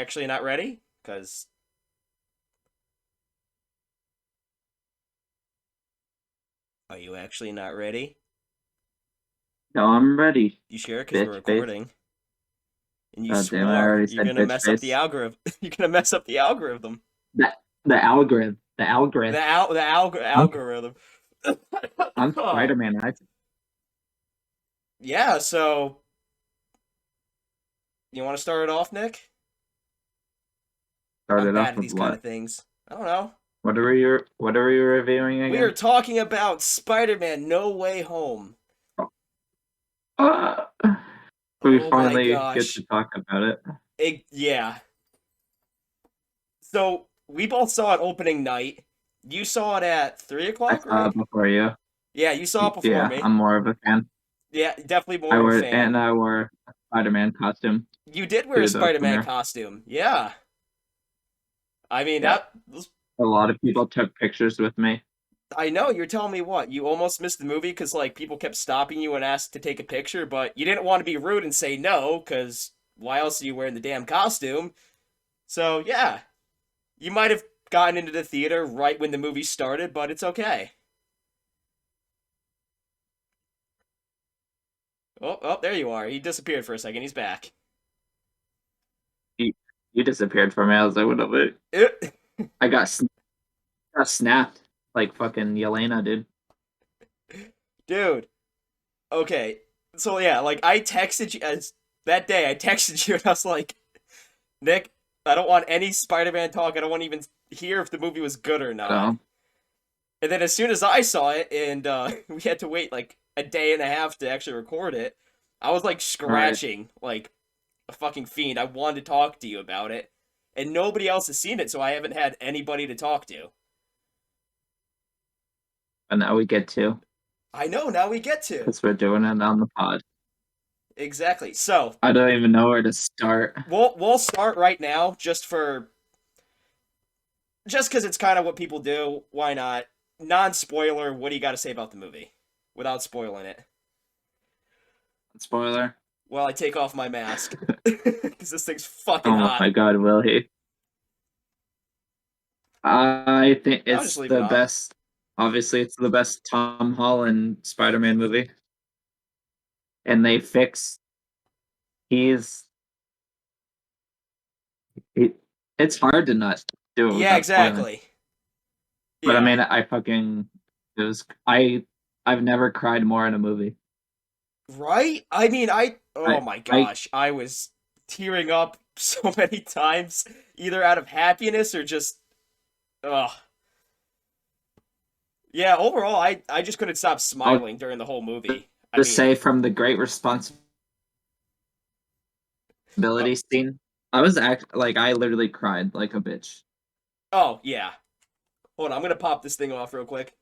actually not ready? Because are you actually not ready? No, I'm ready, You sure? Because we're bitch face. recording. And you God damn it, I swore already you're said gonna bitch mess up the face. algorithm. You're gonna mess up the algorithm. The, the algorithm. The algorithm. I'm, Algorithm. I'm Oh. Spider-Man. I Yeah, so you want to start it off, Nick? I'm started bad off at with these kind what? of things. I don't know. What are you reviewing We are again? talking about Spider-Man No Way Home. Uh, we Oh my finally get to gosh. talk about it. Yeah. So we both saw it opening night. You saw it at 3 o'clock, I saw right? it before you. Yeah, you saw it before Yeah, me. I'm more of a fan. Yeah, definitely more of a fan. I wore a Spider-Man costume You did wear a to the Spider-Man premiere. costume. Yeah. I mean, Yeah, that was, a lot of people took pictures with me. I know you're telling me what? You almost missed the movie because like people kept stopping you and asked to take a picture, but you didn't want to be rude and say no because why else are you wearing the damn costume? So, yeah. You might have gotten into the theater right when the movie started, but it's okay. Oh, there you are. He disappeared for a second. He's back. You, you disappeared from me. I was like, what up? Eh, I got snapped like fucking Yelena, dude. Dude. Okay. So yeah, like I texted you as that day. I texted you and I was like, Nick, I don't want any Spider-Man talk. I don't want to even hear if the movie was good or not. So And then as soon as I saw it, and we had to wait like a day and a half to actually record it, I was like right, scratching like a fucking fiend. I wanted to talk to you about it, and nobody else has seen it, so I haven't had anybody to talk to. and now we get to I know. Now we get to because we're doing it on the pod. exactly. So I don't even know where to start. we'll start right now, just because it's kind of what people do. Why not? Non spoiler. What do you got to say about the movie without spoiling it? Spoiler. Well, I take off my mask because this thing's fucking Oh hot. my god, will he? I think I'll just it's leave it the on. best. Obviously, it's the best Tom Holland Spider-Man movie, and they fix. He's. He, it's hard to not do it Yeah, without spoiling. exactly. But I Yeah. mean, I fucking it was. I've never cried more in a movie. Right? I mean, oh I my I gosh, I was tearing up so many times, either out of happiness or just, ugh. Yeah, overall, I just couldn't stop I'll smiling during the whole movie. I just mean, say from the Great Responsibility oh, scene, I was like I literally cried like a bitch. oh yeah. Hold on, I'm gonna pop this thing off real quick.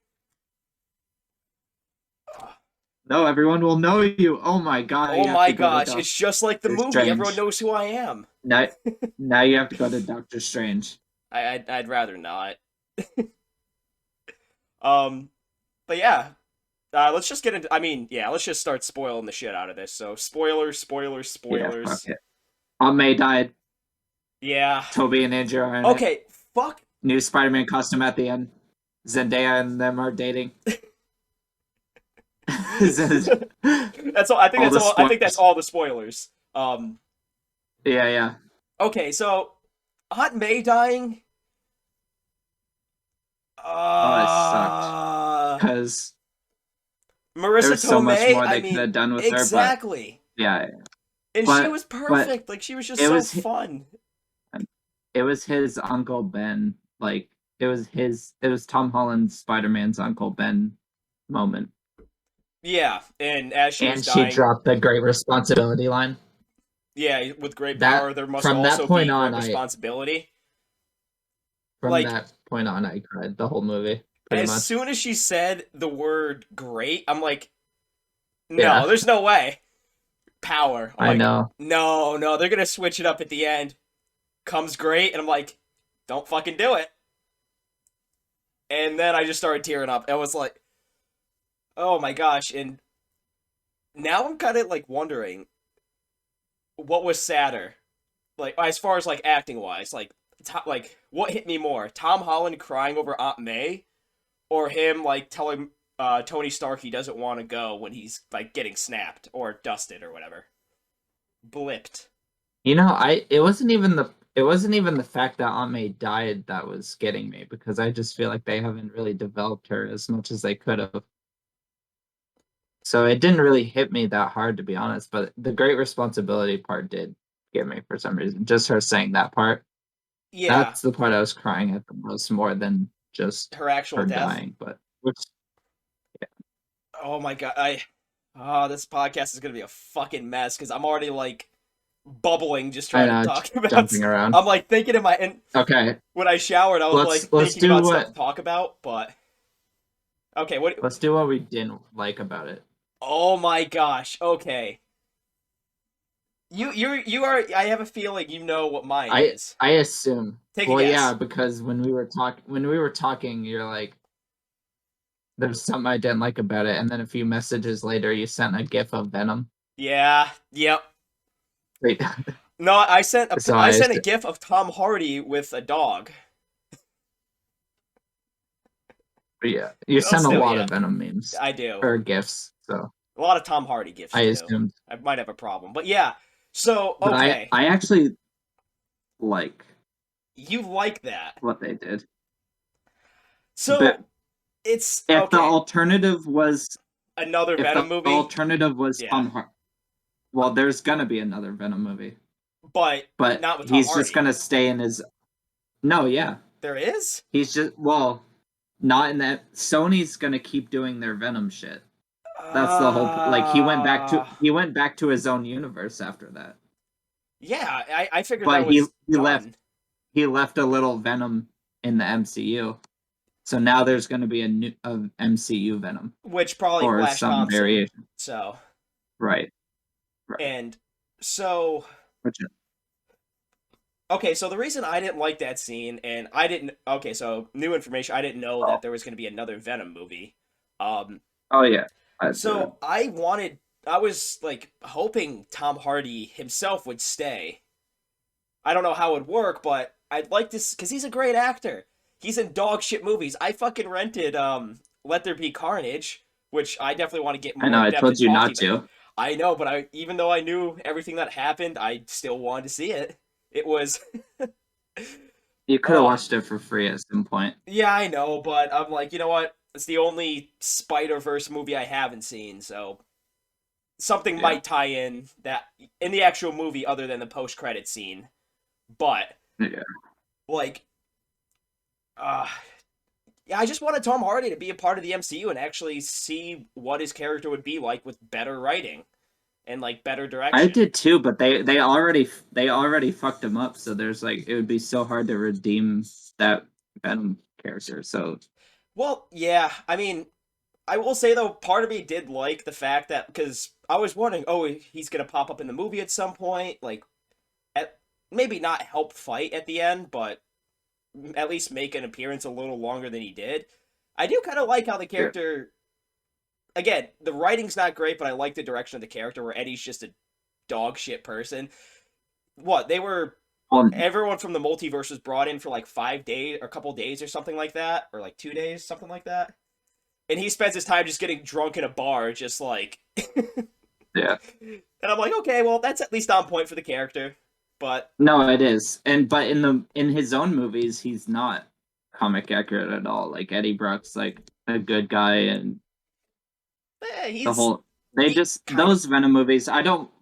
No, everyone will know you. Oh my god, Oh you have my to go to gosh, it's Doctor just like the movie. Everyone Strange. knows who I am. Now, now you have to go to Doctor Strange. I'd rather not. Um, but yeah, let's just get into. I mean, yeah, let's just start spoiling the shit out of this. So spoilers, spoilers, Yeah, fuck spoilers. it. Aunt May died. Yeah. Toby and Andrew are in it. Okay. Fuck. New Spider-Man costume at the end. Zendaya and them are dating. That's all. I think All that's the all. I think that's spoilers. all the spoilers. Yeah, yeah. Okay. So, Aunt May dying. Oh, it sucked Uh, because there Marissa was so much Tomei. more I they could mean, have done with her, but exactly. yeah, And she but was but perfect. Like she was just it so was fun. it was his Uncle Ben. Like it was Tom Holland's Spider-Man's Uncle Ben moment. Yeah. And as she was And she dying, dropped the great responsibility line. yeah, with great That power, there must from that also be point on, great I responsibility. from Like that point on I cried the whole movie pretty as much. soon as she said the word "great," I'm like, Yeah, no, there's no way. Power. I'm I like, know. no, no, they're gonna switch it up at the end. Comes great, and I'm like, don't fucking do it. And then I just started tearing up. I was like, oh my gosh. And now I'm kind of like wondering what was sadder, like as far as like acting wise, like what hit me more, Tom Holland crying over Aunt May, or him like telling Tony Stark he doesn't want to go when he's like getting snapped or dusted or whatever, blipped. I it wasn't even the fact that Aunt May died that was getting me because I just feel like they haven't really developed her as much as they could have. So it didn't really hit me that hard to be honest, but the great responsibility part did get me for some reason. Just her saying that part. Yeah, That's the part I was crying at the most more than just her actual her death. dying, but which Oh my god, this podcast is gonna be a fucking mess because I'm already like bubbling just I trying to know talk about. jumping around. I'm like thinking in my and Okay, when I showered, I was like let's thinking do about stuff to what talk about, but okay, what? let's do what we didn't like about it. Oh my gosh, okay. You are. I have a feeling you know what mine is. I assume. Take a Well, yeah, guess. because when we were talking, you're like, "There's something I didn't like about it," and then a few messages later, you sent a GIF of Venom. Yeah. Yep. Wait, No, so I sent a GIF of Tom Hardy with a dog. yeah, you Oh, sent a still, lot yeah, of Venom memes I do. or GIFs, so A lot of Tom Hardy gifts I too. assumed. I might have a problem, but yeah. So But okay, I actually like you like that. what they did. So But it's if the okay. alternative was Another if Venom the movie. alternative was Yeah, Tom Hardy, well, there's gonna be another Venom movie, but but not with Tom he's just Hardy. gonna stay in his. No, yeah, There is. he's just well, not in that. Sony's gonna keep doing their Venom shit. That's the whole. Like Uh, he went back to his own universe after that, yeah. I figured but that was he left done. he left a little Venom in the MCU. So now there's going to be a MCU Venom Which probably or Flash some Thompson. variation. So Right. Right. and so Which okay, so the reason I didn't like that scene, and I didn't. Okay, so new information. I didn't know that oh there was going to be another Venom movie. Um, oh yeah. so I was like hoping Tom Hardy himself would stay. I don't know how it would work, but I'd like this because he's a great actor. He's in dog shit movies. I fucking rented Let There Be Carnage, which I definitely want to get I know. more in I depth told in you talking not about. to. I know, but I even though I knew everything that happened, I still wanted to see it. It was You could have oh watched it for free at some point. yeah, I know, but I'm like, you know what? It's the only Spider Verse movie I haven't seen, so something Yeah. might tie in that in the actual movie other than the post credit scene. But Yeah. like, uh yeah, I just wanted Tom Hardy to be a part of the MCU and actually see what his character would be like with better writing and like better I direction. did too, but they already fucked him up. So there's like it would be so hard to redeem that Venom character. So Well, yeah, I mean, I will say though, part of me did like the fact that because I was wondering, oh, he's gonna pop up in the movie at some point, like at maybe not help fight at the end, but at least make an appearance a little longer than he did. I do kind of like how the yeah. character. Again, the writing's not great, but I like the direction of the character where Eddie's just a dog shit person. What they were, Well, everyone from the multiverse was brought in for like 5 days or a couple days or something like that, or like 2 days, something like that. And he spends his time just getting drunk in a bar, just like. yeah. And I'm like, okay, well, that's at least on point for the character. But No, it is. And but in his own movies, he's not comic accurate at all. Like Eddie Brock's like a good guy and the he's whole they he just kind of those Venom movies,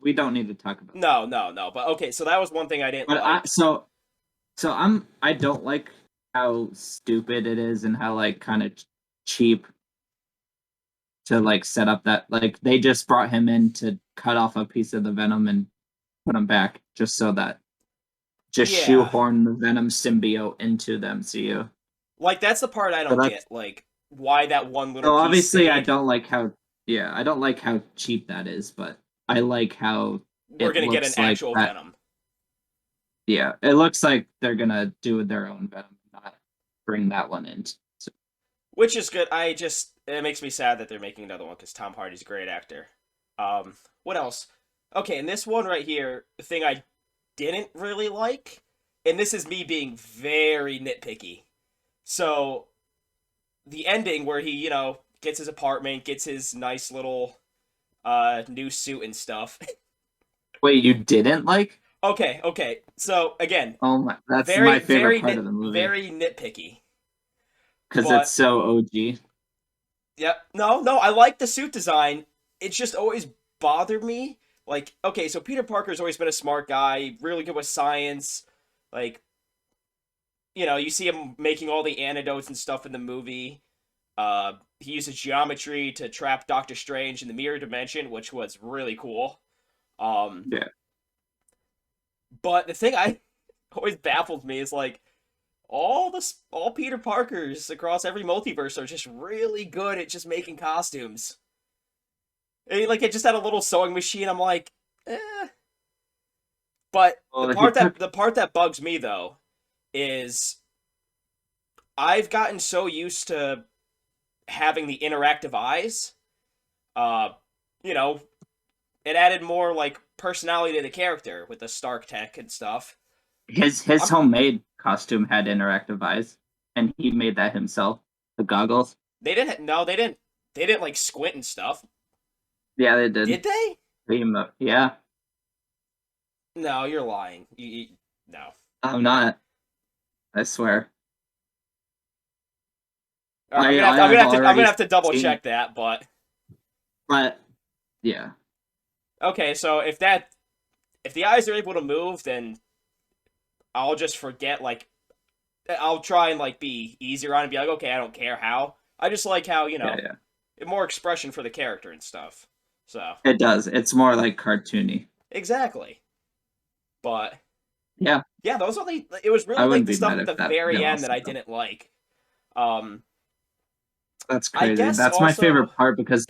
we don't need to talk about that. no. But okay, so that was one thing I didn't But like. I don't like how stupid it is and how like kind of cheap to like set up that like they just brought him in to cut off a piece of the Venom and put him back just so that just Yeah, shoehorn the Venom symbiote into the MCU. like that's the part I So don't that's get. Like why that one little so piece obviously stayed. I don't like how cheap that is, but I like how We're it gonna get an looks like actual that. Venom, Yeah, it looks like they're gonna do their own Venom, not bring that one in. So, which is good. I just it makes me sad that they're making another one because Tom Hardy's a great actor. What else? Okay, in this one right here, the thing I didn't really like, and this is me being very nitpicky. So the ending where he, gets his apartment, gets his nice little new suit and stuff. Wait, you didn't like? Okay. So again, Oh my, that's my very favorite very part of the movie very nitpicky. because it's But so OG. yeah, no, I like the suit design. It's just always bothered me. Like, okay, so Peter Parker's always been a smart guy, really good with science. Like, you see him making all the antidotes and stuff in the movie. He uses geometry to trap Doctor Strange in the mirror dimension, which was really cool. Um, Yeah, but the thing I always baffled me is like all Peter Parkers across every multiverse are just really good at just making costumes. Like it just had a little sewing machine. I'm like, eh. But well, he took the part that bugs me though is I've gotten so used to having the interactive eyes. Uh, you know, it added more like personality to the character with the Stark tech and stuff. his I'm, homemade costume had interactive eyes, and he made that himself. The goggles. they didn't like squint and stuff. Yeah, they did. Did they? Yeah, No, you're lying. No. I'm not. I swear. All right, I have I'm gonna already have to double seen, check that, but but yeah, okay. So if the eyes are able to move, then I'll just forget. Like I'll try and like be easier on it and be like, okay, I don't care how. I just like how yeah. more expression for the character and stuff. So It does. It's more like cartoony. exactly, but Yeah, yeah, those only it was I really like wouldn't the be stuff mad at if the that they very end that lost I though. didn't like. Um, That's I crazy. guess That's my also, favorite part because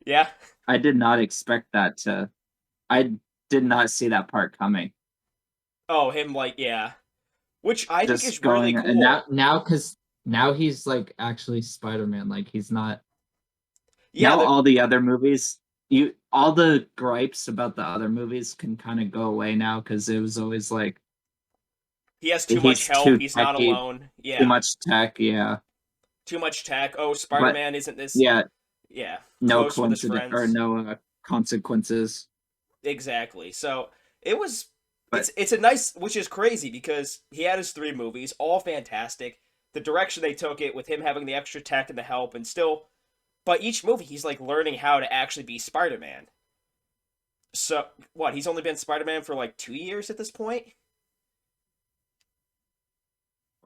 yeah. I did not expect that to. I did not see that part coming. Oh, him like yeah, which I think Just is really going and cool. now because now he's like actually Spider-Man. Like he's not Yeah, now all the other movies. You all the gripes about the other movies can kind of go away now because it was always like he has too much he's help. too He's not techy, alone. too Yeah, much tech. Yeah, too much tech. Oh, Spider but Man isn't this? yeah, Yeah, no close with his coincidence or friends. no consequences. Exactly. So it was. But It's a nice, which is crazy because he had his three movies, all fantastic. The direction they took it with him having the extra tech and the help, and still, but each movie he's like learning how to actually be Spider Man. So what? He's only been Spider Man for like 2 years at this point.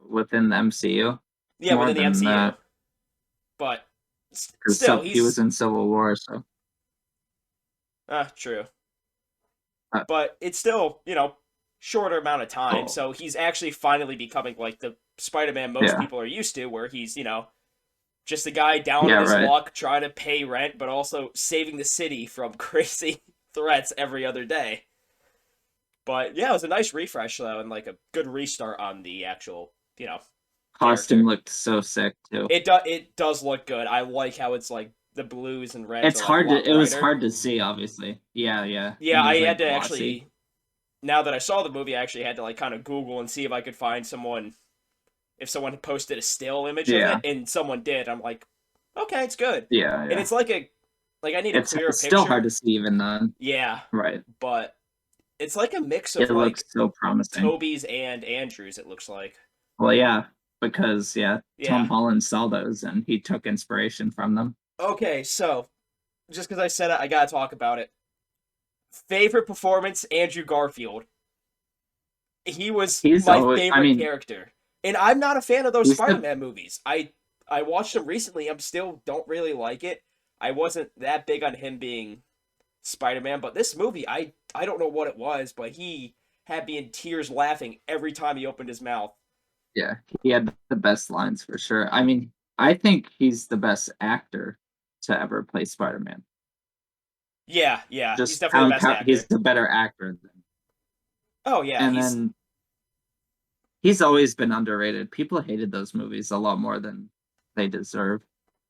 within the MCU, Yeah, more within the than MCU. that, But because still, he was he's in Civil War, so. true. Uh, But it's still shorter amount of time. oh, So he's actually finally becoming like the Spider-Man most yeah, people are used to, where he's just a guy down yeah, on his right. luck trying to pay rent, but also saving the city from crazy threats every other day. But yeah, it was a nice refresh though, and like a good restart on the actual Costume character. looked so sick too. It does look good. I like how it's like the blues and reds It's are like a hard lot to. It was brighter. hard to see, obviously. Yeah, Yeah, and I he's like had to glossy. actually now that I saw the movie, I actually had to like kind of Google and see if I could find someone if someone had posted a still image of Yeah, it, and someone did. I'm like, okay, it's good, and yeah. it's like I need a clearer It's still hard picture. to see even then. Yeah, Right. but it's like a mix It of looks like so promising. Toby's and Andrew's. It looks like. Well, yeah, because yeah, Tom Yeah. Holland saw those and he took inspiration from them. Okay, so just because I said it, I gotta talk about it. Favorite performance: Andrew Garfield. He was He's my always. I favorite mean, character. And I'm not a fan of those he's the. Spider-Man movies. I watched them recently. I'm still don't really like it. I wasn't that big on him being Spider-Man, but this movie, I don't know what it was, but he had me in tears laughing every time he opened his mouth. Yeah, he had the best lines for sure. I mean, I think he's the best actor to ever play Spider-Man. Yeah, he's Just definitely the best he's actor. the better actor than. Oh yeah, And he's then he's always been underrated. People hated those movies a lot more than they deserve.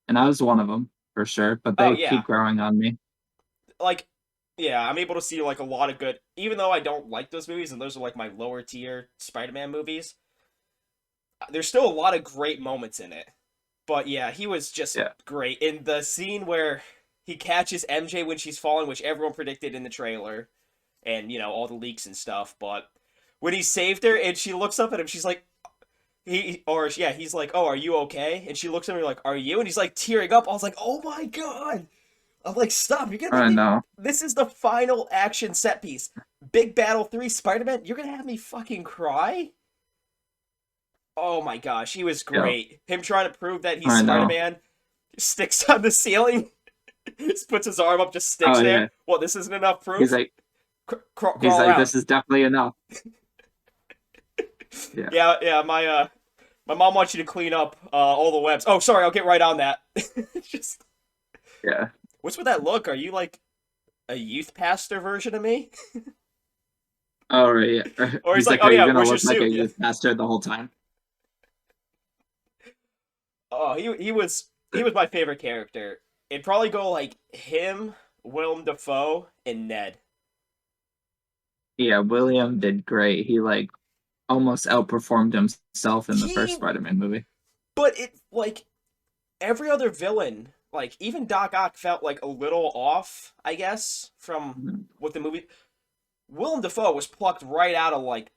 And I was one of them for sure, but oh they yeah. keep growing on me. Like yeah, I'm able to see like a lot of good, even though I don't like those movies, and those are like my lower tier Spider-Man movies. There's still a lot of great moments in it. But yeah, he was just Yeah. great in the scene where he catches MJ when she's falling, which everyone predicted in the trailer, and all the leaks and stuff. But when he saved her and she looks up at him, she's like, he's like, "Oh, are you okay?" And she looks at me like, "Are you?" And he's like tearing up. I was like, "Oh my god!" I'm like, "Stop! You're gonna make I me." know. This is the final action set piece. Big Battle 3 Spider-Man. You're gonna have me fucking cry? Oh my gosh, he was Yeah, great. Him trying to prove that he's I know. Spider-Man, sticks on the ceiling, just puts his arm up, just sticks Oh there. yeah. Well, this isn't enough He's proof. like he's Crawl like around. this is definitely enough. Yeah. Yeah, yeah. My mom wants you to clean up all the webs. Oh, sorry, I'll get right on that. Just Yeah. what's with that look? Are you like a youth pastor version of me? Oh right. Yeah. Or he's He's like, like, "Oh are you yeah, gonna where's your look like a suit?" Yeah. youth pastor the whole time? Oh, he was my favorite character. It'd probably go like him, Willem Dafoe, and Ned. Yeah, William did great. He like almost outperformed himself in the first He, Spider-Man movie. but it like every other villain, like even Doc Ock felt like a little off, I guess, from Mhm. what the movie. Willem Dafoe was plucked right out of like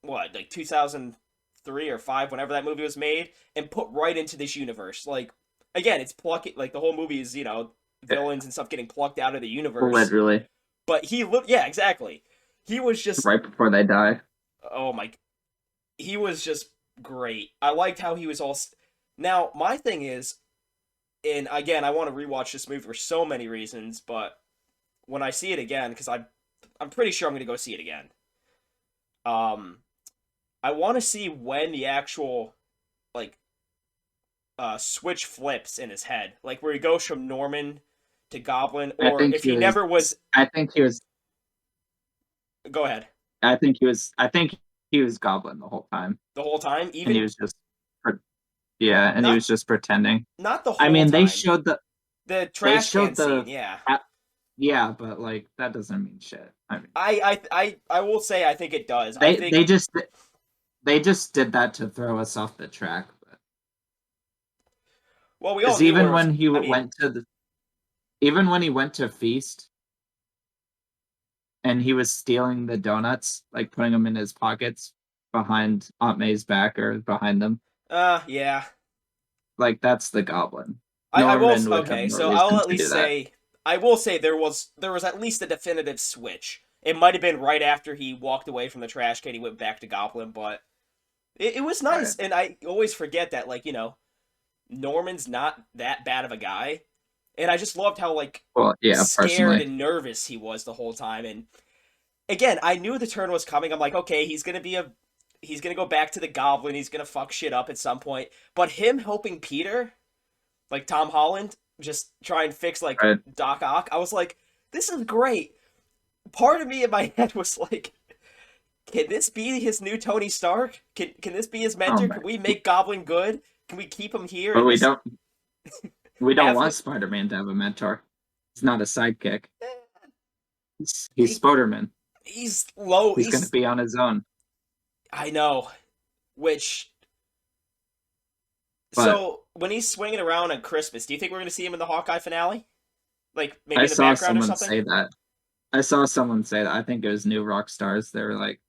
what, like 2003 or five, whenever that movie was made, and put right into this universe. Like again, it's plucking. Like the whole movie is Yeah, villains and stuff getting plucked out of the universe. literally But he looked, yeah, exactly. He was just, right before they die. oh my, he was just great. I liked how he was all. Now my thing is, and again, I want to rewatch this movie for so many reasons, but when I see it again, because I'm pretty sure I'm gonna go see it again. Um, I want to see when the actual like switch flips in his head, like where he goes from Norman to Goblin, I or think if he he was never was. I think he was Go ahead. I think he was Goblin the whole time. The whole time, And he even was just yeah, and he not was just pretending. not the I whole mean, time. The they trash can showed scene, the yeah. yeah, but like that doesn't mean shit. I mean, I will say I think it does. I they think they just did that to throw us off the track. well, we all Because knew where even it was. when he I mean, went to the even when he went to feast and he was stealing the donuts, like putting them in his pockets behind Aunt May's back or behind them, yeah. like that's the Goblin. I will. Norman would have Okay, no so I'll reason at to do least that. say I will say there was at least a definitive switch. It might have been right after he walked away from the trash can. He went back to Goblin, but it was nice. Right. And I always forget that, like Norman's not that bad of a guy, and I just loved how like Well, yeah, scared personally. and nervous he was the whole time. And again, I knew the turn was coming. I'm like, okay, he's gonna go back to the Goblin. He's gonna fuck shit up at some point. But him helping Peter, like Tom Holland, just try and fix like Right. Doc Ock. I was like, this is great. Part of me in my head was like, can this be his new Tony Stark? Can this be his Oh mentor? my. Can we make Goblin good? Can we keep him here But and just we don't have want him? Spider-Man to have a mentor. He's not a sidekick. He's He, Spider-Man. he's low. He's gonna be on his own. I know. Which But so when he's swinging around on Christmas, do you think we're gonna see him in the Hawkeye finale? Like maybe I in the saw background or someone something? say that. I saw someone say that. I think it was New Rock Stars. They were like,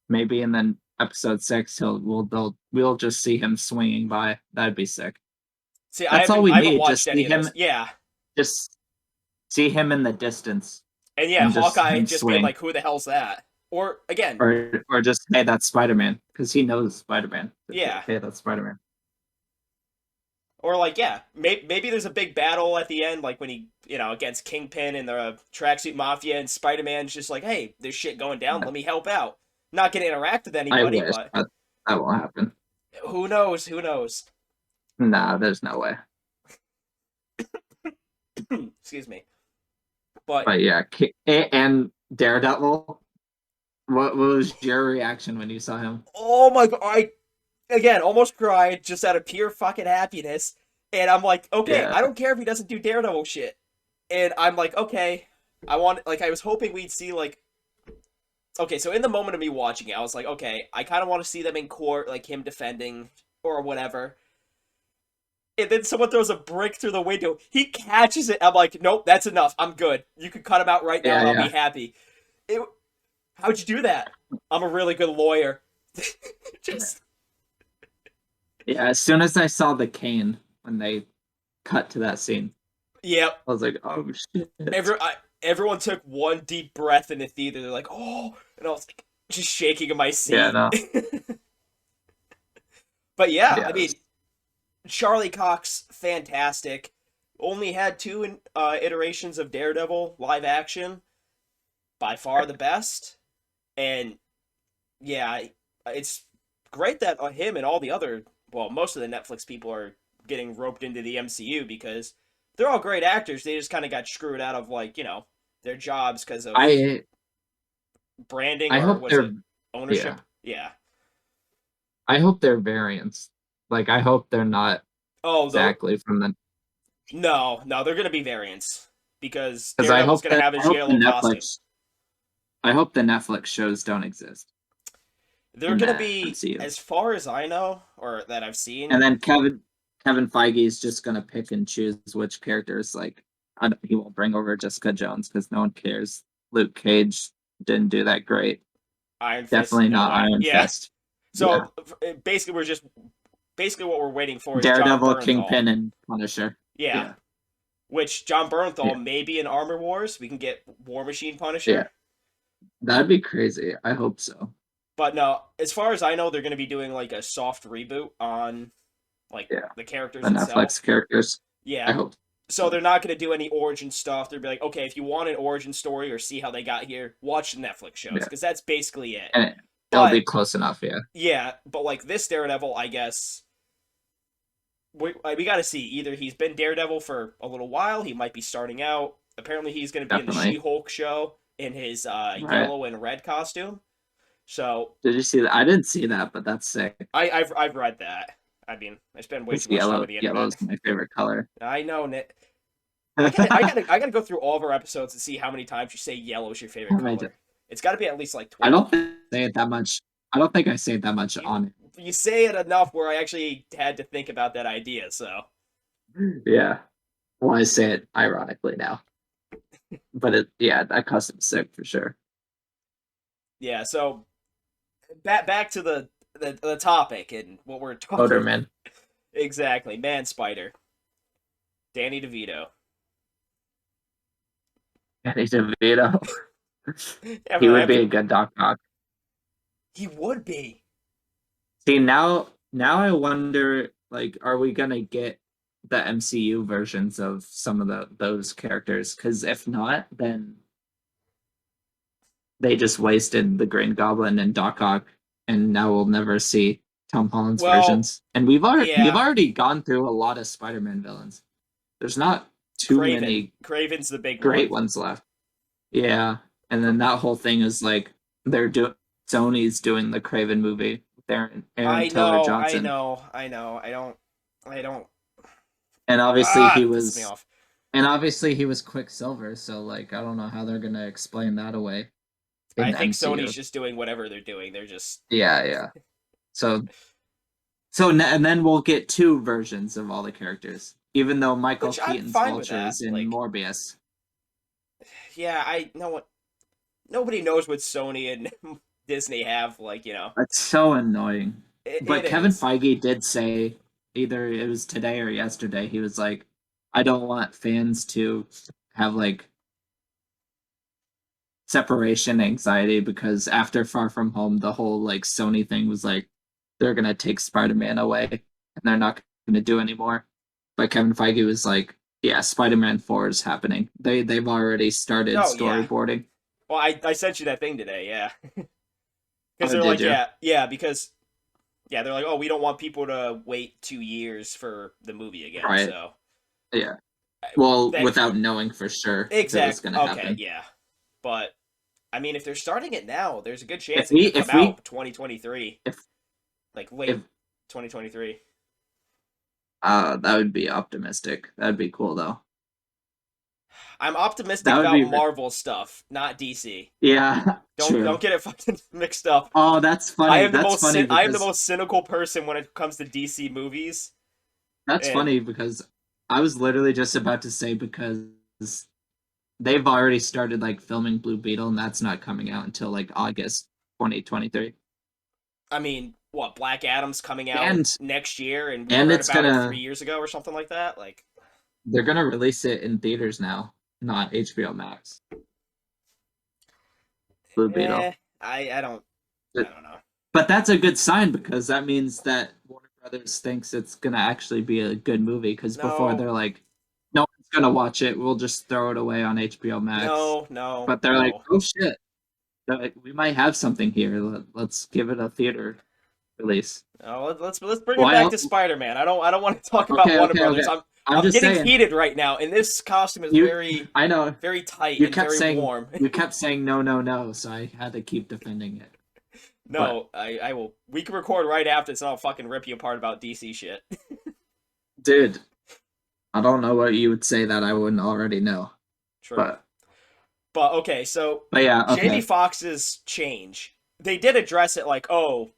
maybe in then episode 6, we'll just see him swinging by. That'd be sick. See, I That's all haven't we I haven't need. watched any of those. Yeah. Just see him in the distance, And yeah, and just Hawkeye him just being swing, like, who the hell's that? Or again, or just hey, that's Spider Man, because he knows Spider Man. yeah. Hey, that's Spider Man. Or like, yeah, maybe there's a big battle at the end, like when he, against Kingpin and the tracksuit mafia, and Spider-Man's just like, hey, there's shit going down, let me help out. Not gonna interact with I anybody, wish, but but that won't happen. who knows? Who knows? Nah, there's no way. Excuse me. But But yeah, and Daredevil. What was your reaction when you saw him? oh my god, I again almost cried just out of pure fucking happiness. And I'm like, okay, Yeah, I don't care if he doesn't do Daredevil shit. And I'm like, okay, I was hoping we'd see like, okay, so in the moment of me watching it, I was like, okay, I kind of want to see them in court, like him defending or whatever. And then someone throws a brick through the window. He catches it. I'm like, nope, that's enough. I'm good. You can cut him out right now, Yeah, and I'll be yeah, happy. It, how'd you do that? I'm a really good lawyer. Just yeah. As soon as I saw the cane when they cut to that scene, yep. I was like, oh shit. Everyone took one deep breath in the theater. They're like, oh, and I was like, just shaking in my Yeah, seat. no, But yeah, yeah, I mean, Charlie Cox, fantastic. Only had two iterations of Daredevil live action. By far the best. And yeah, it's great that him and all the other, well, most of the Netflix people are getting roped into the MCU because they're all great actors. They just kind of got screwed out of like their jobs because of I branding I or hope was they're it yeah. ownership? Yeah. I hope they're variants. Like I hope they're not Oh, though. exactly from the No, no, they're gonna be variants because because Daredevil's gonna have I his hope the yellow costume. Netflix I hope the Netflix shows don't exist They're in gonna the be, MCU. as far as I know or that I've And seen. then Kevin Feige is just gonna pick and choose which characters like he won't bring over Jessica Jones because no one cares. Luke Cage didn't do that great. Iron Fist, Definitely no not way. Iron Yeah. Fist. Yeah. So basically, basically what we're waiting for is John Daredevil, Bernthal. Kingpin, and Punisher. Yeah, Yeah. which John Yeah. Bernthal may be in Armor Wars. We can get War Machine Yeah. Punisher. That'd be crazy. I hope so. But no, as far as I know, they're going to be doing like a soft reboot on like Yeah. the characters The Netflix itself. characters. I Yeah. hope So so. they're not going to do any origin stuff. They'll be like, okay, if you want an origin story or see how they got here, watch the Netflix shows Yeah. because that's basically it. And it'll be But close enough, yeah. yeah, but like this Daredevil, I guess we got to see. Either he's been Daredevil for a little while, he might be starting out. Apparently, he's going to be in the Definitely. She-Hulk show in his Right. yellow and red costume. So Did you see that? I didn't see that, but that's sick. I've read that. I mean, I spend way Because too much time on the yellow internet. is my favorite color. I know, Nick. How I gotta go through all of our episodes and see how many times you say yellow is your favorite many color. It's got to be at least like I don't 12. say it that much. I don't think I say it that much You on you say it enough where I actually had to think about that idea. So it. Yeah. Well, I say it ironically now. But yeah, that custom's sick for sure. yeah, so back to the topic and what we're talking. Oderman. Exactly, Man Spider, Danny DeVito. Danny DeVito. Yeah, He but would be a good Doc Ock. he would be. See now I wonder like are we gonna get the MCU versions of some of those characters? Because if not, then they just wasted the Green Goblin and Doc Ock, and now we'll never see Tom Holland's Well, versions. And we've yeah, already gone through a lot of Spider-Man villains. There's not too Craven. many Craven's the big great one. ones left. Yeah, and then that whole thing is like they're doing Sony's doing the Craven movie with Aaron I Taylor know, I Johnson, know, I know. I don't. and Ah, it pisses me off. obviously he was Quicksilver. So like I don't know how they're gonna explain that away in I the think Sony's MCU. just doing whatever they're doing. They're just Yeah, yeah. So and then we'll get two versions of all the characters, even though Michael which I'm Keaton's fine with Vulture that. is in Like, Morbius. yeah, I know what nobody knows what Sony and Disney have. Like, That's so annoying. it But Kevin is. Feige did say either it was today or yesterday, he was like, I don't want fans to have like separation anxiety because after Far From Home, the whole like Sony thing was like they're gonna take Spider-Man away and they're not gonna do anymore. But Kevin Feige was like, yeah, Spider-Man 4 is happening. They've already started Oh yeah. storyboarding. Well, I sent you that thing today. Yeah, because Oh, they're did like, you? yeah, because yeah, they're like, oh, we don't want people to wait 2 years for the movie again. Right. So Yeah. Well, without thankfully, knowing for sure if it was exact. gonna Okay, happen. yeah, but I mean, if they're starting it now, there's a good chance If it we could come if we out 2023, if like if late 2023. that would be optimistic. That'd be cool though. I'm optimistic That would about be Marvel stuff, not DC. yeah, Don't true. get it fucking mixed up. Oh, that's funny. That's funny I am the because most cynical person when it comes to DC movies. that's And funny because I was literally just about to say because they've already started like filming Blue Beetle and that's not coming out until like August 2023. I mean, what, Black Adam's coming out And next year and we and heard it's about it gonna 3 years ago or something like that? Like, they're gonna release it in theaters now, not HBO Max. Blue eh, Beetle. I don't But, I don't know. but that's a good sign because that means that Warner Brothers thinks it's gonna actually be a good movie. Because before No, they're like, no one's gonna watch it. We'll just throw it away on HBO Max. no, no, But they're like, no. oh shit, like, we might have something here. Let's give it a theater release. No, let's bring it back Well, to Spider-Man. I don't want to talk about okay, Warner okay, Brothers. okay. I'm I'm just getting saying. heated right now, and this costume is You, very I know very tight and very warm. you kept saying no, no, no, so I had to keep defending it. But No, I will. We can record right after this, and I'll fucking rip you apart about DC shit. dude, I don't know what you would say that I wouldn't already know. True. But But okay, so but yeah, Jamie okay. Foxx's change. They did address it like, oh,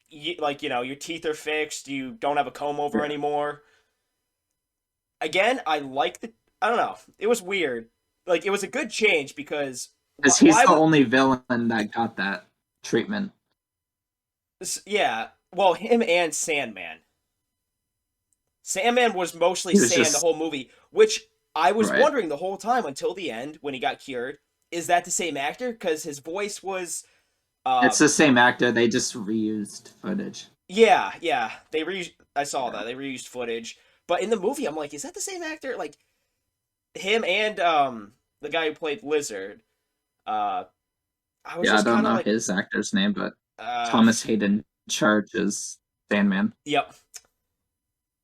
your teeth are fixed. You don't have a comb over Yeah. anymore. Again, I like the. I don't know. It was weird. Like it was a good change because Because he's why the would only villain that got that treatment. yeah? Well, him and Sandman. Sandman was mostly He was sand the just whole movie, which I was right. wondering the whole time until the end when he got cured. Is that the same actor? Because his voice was It's uh the same actor. They just reused footage. yeah. I saw Yeah. that. They reused footage. But in the movie I'm like, is that the same actor? Like him and the guy who played Lizard. Uh I was Yeah, I just don't kind of know like his actor's name, but uh Thomas Hayden Church is Sandman. yep.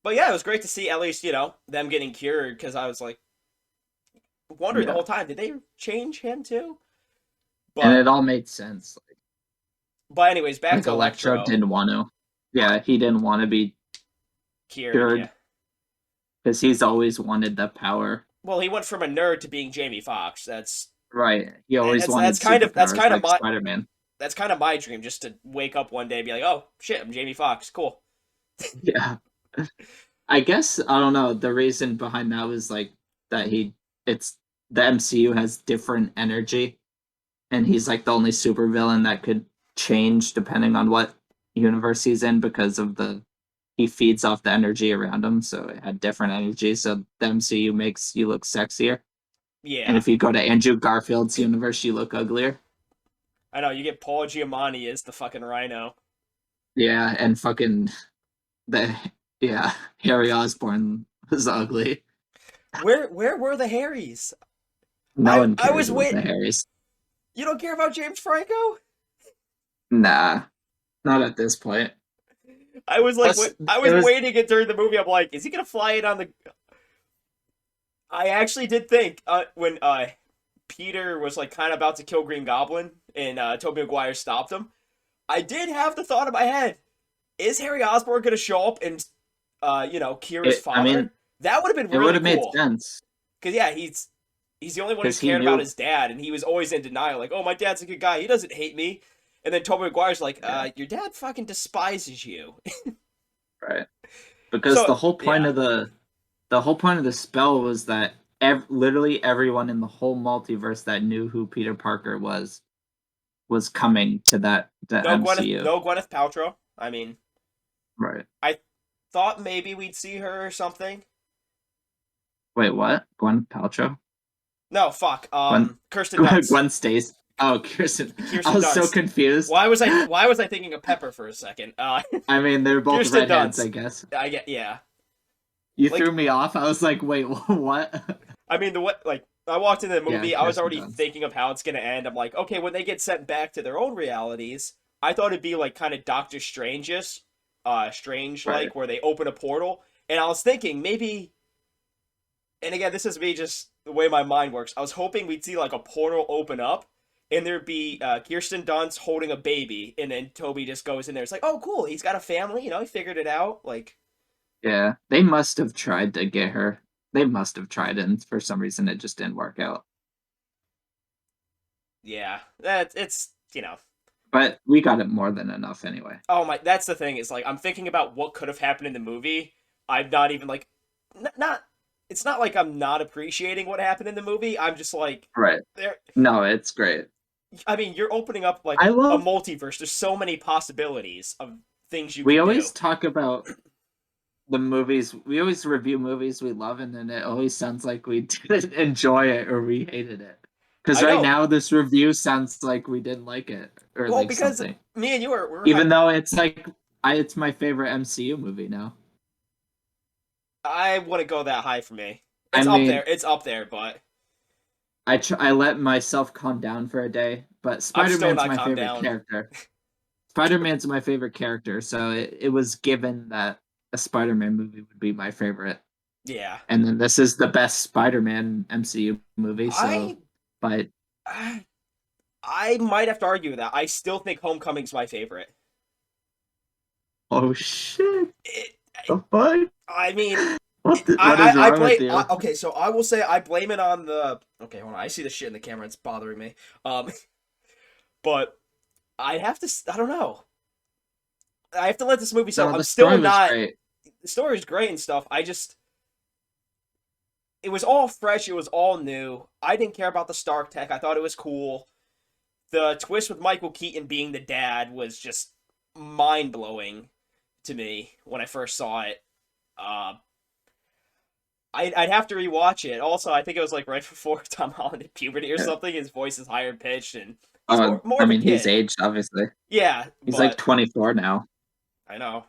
But yeah, it was great to see at least, them getting cured cuz I was like wondering the Yeah. whole time, did they change him too? And But it all made sense. anyways, back Like to Electro Electro. didn't want to. Yeah, he didn't want to be Cured, yeah. cured because he's always wanted the power. Well, he went from a nerd to being Jamie Foxx. Right. He always That's wanted kind of superpowers like Spider Man. that's kind of my dream, just to wake up one day and be like, oh shit, I'm Jamie Foxx. Cool. Yeah. I guess I don't know. The reason behind that was like that it's the MCU has different energy and he's like the only supervillain that could change depending on what universe he's in because of the he feeds off the energy around him, so it had different energy. So the MCU makes you look sexier. And Yeah, if you go to Andrew Garfield's universe, you look uglier. I know. You get Paul Giamatti as the fucking Rhino. Yeah, and fucking the yeah, Harry Osborn was ugly. Where were the Harrys? No one I cared was about wait. the Harrys. You don't care about James Franco? Nah, not at this point. I was like, Plus, what? I it was was waiting it during the movie. I'm like, is he gonna fly it on the? I actually did think when Peter was like kind of about to kill Green Goblin and Tobey Maguire stopped him. I did have the thought in my head: is Harry Osborn gonna show up and Kira's it. I mean, father? That would have been it would really have made cool. sense Cause yeah, he's the only one who because he cared about knew. his dad, and he was always in denial, like, "Oh, my dad's a good guy. He doesn't hate me." And then Tobey Maguire's like, Yeah, "Your dad fucking despises you." right. Because So yeah, the whole point of the spell was that literally everyone in the whole multiverse that knew who Peter Parker was coming to the MCU. no Gwyneth Paltrow. I mean, Right. I thought maybe we'd see her or something. Wait, what? Gwen Paltrow? No, fuck. Gwen Kirsten Dunst. Gwen Stacy. Oh, Kirsten. I Kirsten was so Dunst. confused. Why was I thinking of Pepper for a second? I mean, they're both Kirsten redheads, I Dunst. guess. I get yeah. You threw Like me off. I was like, wait, what? I mean the what like I walked into the Yeah, movie, I was Kirsten already Dunst. thinking of how it's gonna end. I'm like, okay, when they get sent back to their own realities, I thought it'd be like kind of Doctor Strange's, Strange Right. like where they open a portal, and I was thinking maybe, and again, this is me just the way my mind works. I was hoping we'd see like a portal open up, and there'd be Kirsten Dunst holding a baby, and then Toby just goes in there. It's like, oh, cool, he's got a family, he figured it out. Like, Yeah, they must have tried to get her They must have tried it, and for some reason it just didn't work out. Yeah, that it's But we got it more than enough anyway. Oh my, that's the thing. Is like I'm thinking about what could have happened in the movie. I'm not even like, not. It's not like I'm not appreciating what happened in the movie. I'm just like, Right. there. No, it's great. I mean, you're opening up like I a love. multiverse. There's so many possibilities of things you We could do. always talk about the movies. We always review movies we love, and then it always sounds like we didn't enjoy it or we hated it. Because I right know. now, this review sounds like we didn't like it or Well, like because something. me and you are we're Even though it's like it's my favorite MCU movie now. I wouldn't go that high for me. I It's up there. mean, It's up there, but I let myself calm down for a day, but I'm Spider still Man's not my calmed favorite down. character. Spider Man's my favorite character, so it was given that a Spider Man movie would be my favorite. Yeah. And then this is the best Spider Man MCU movie, so I but I might have to argue with that. I still think Homecoming's my favorite. oh shit. It, The fuck? I mean, What is I wrong with blame. you? Okay, so I will say I blame it on the. Okay, hold on. I see the shit in the camera. It's bothering me. Um, but I have to. I don't know. I have to let this movie. So No, I'm the still story was not. great. The story is great and stuff. I just. It was all fresh. It was all new. I didn't care about the Stark tech. I thought it was cool. The twist with Michael Keaton being the dad was just mind blowing to me when I first saw it. Uh, I'd have to rewatch it. Also, I think it was like right before Tom Holland hit puberty or Yeah. something. His voice is higher pitched, and he's more I of a mean, he's kid. aged, obviously. Yeah, He's like but 24 now. I know.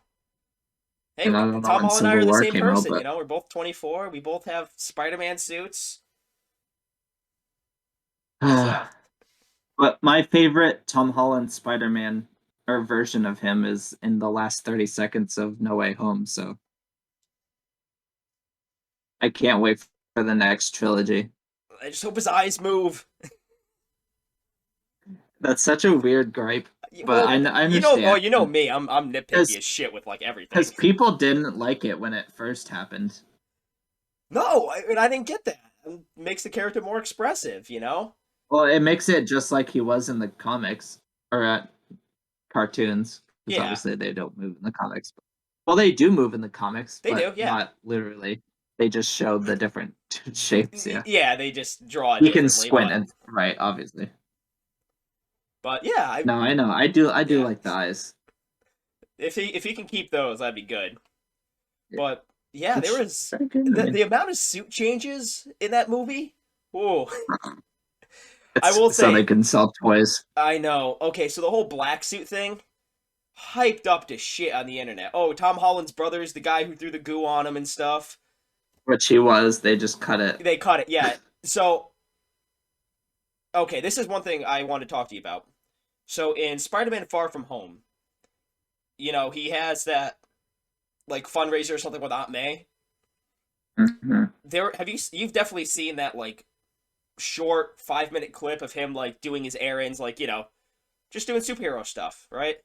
Hey, And I don't know Tom when Holland and I Civil are the War same came out, person. but We're both 24. We both have Spider-Man suits. So but my favorite Tom Holland Spider-Man or version of him is in the last 30 seconds of No Way Home, so I can't wait for the next trilogy. I just hope his eyes move. That's such a weird gripe, but Well, I oh, understand you know me. I'm nitpicky because as shit with like everything. because people didn't like it when it first happened. No, I didn't get that. It makes the character more expressive, you know? Well, it makes it just like he was in the comics or cartoons, because Yeah, obviously they don't move in the comics. Well, they do move in the comics, they do. but Yeah, not literally. They just show the different shapes. Yeah, yeah. They just draw it you can differently, squint and right, obviously. but yeah, No, I know. I do yeah. like the eyes. If he can keep those, that'd be good. Yeah. But yeah, there Which was very good. I the mean, amount of suit changes in that movie. Oh, I it's will so they say, can sell toys, I know. Okay, so the whole black suit thing, hyped up to shit on the internet. Oh, Tom Holland's brother is the guy who threw the goo on him and stuff. which he was. They just cut it. They cut it. Yeah. So okay, this is one thing I want to talk to you about. So in Spider-Man Far From Home, he has that like fundraiser or something with Aunt May. Mhm. You've definitely seen that like short 5 minute clip of him like doing his errands, like, just doing superhero stuff, right?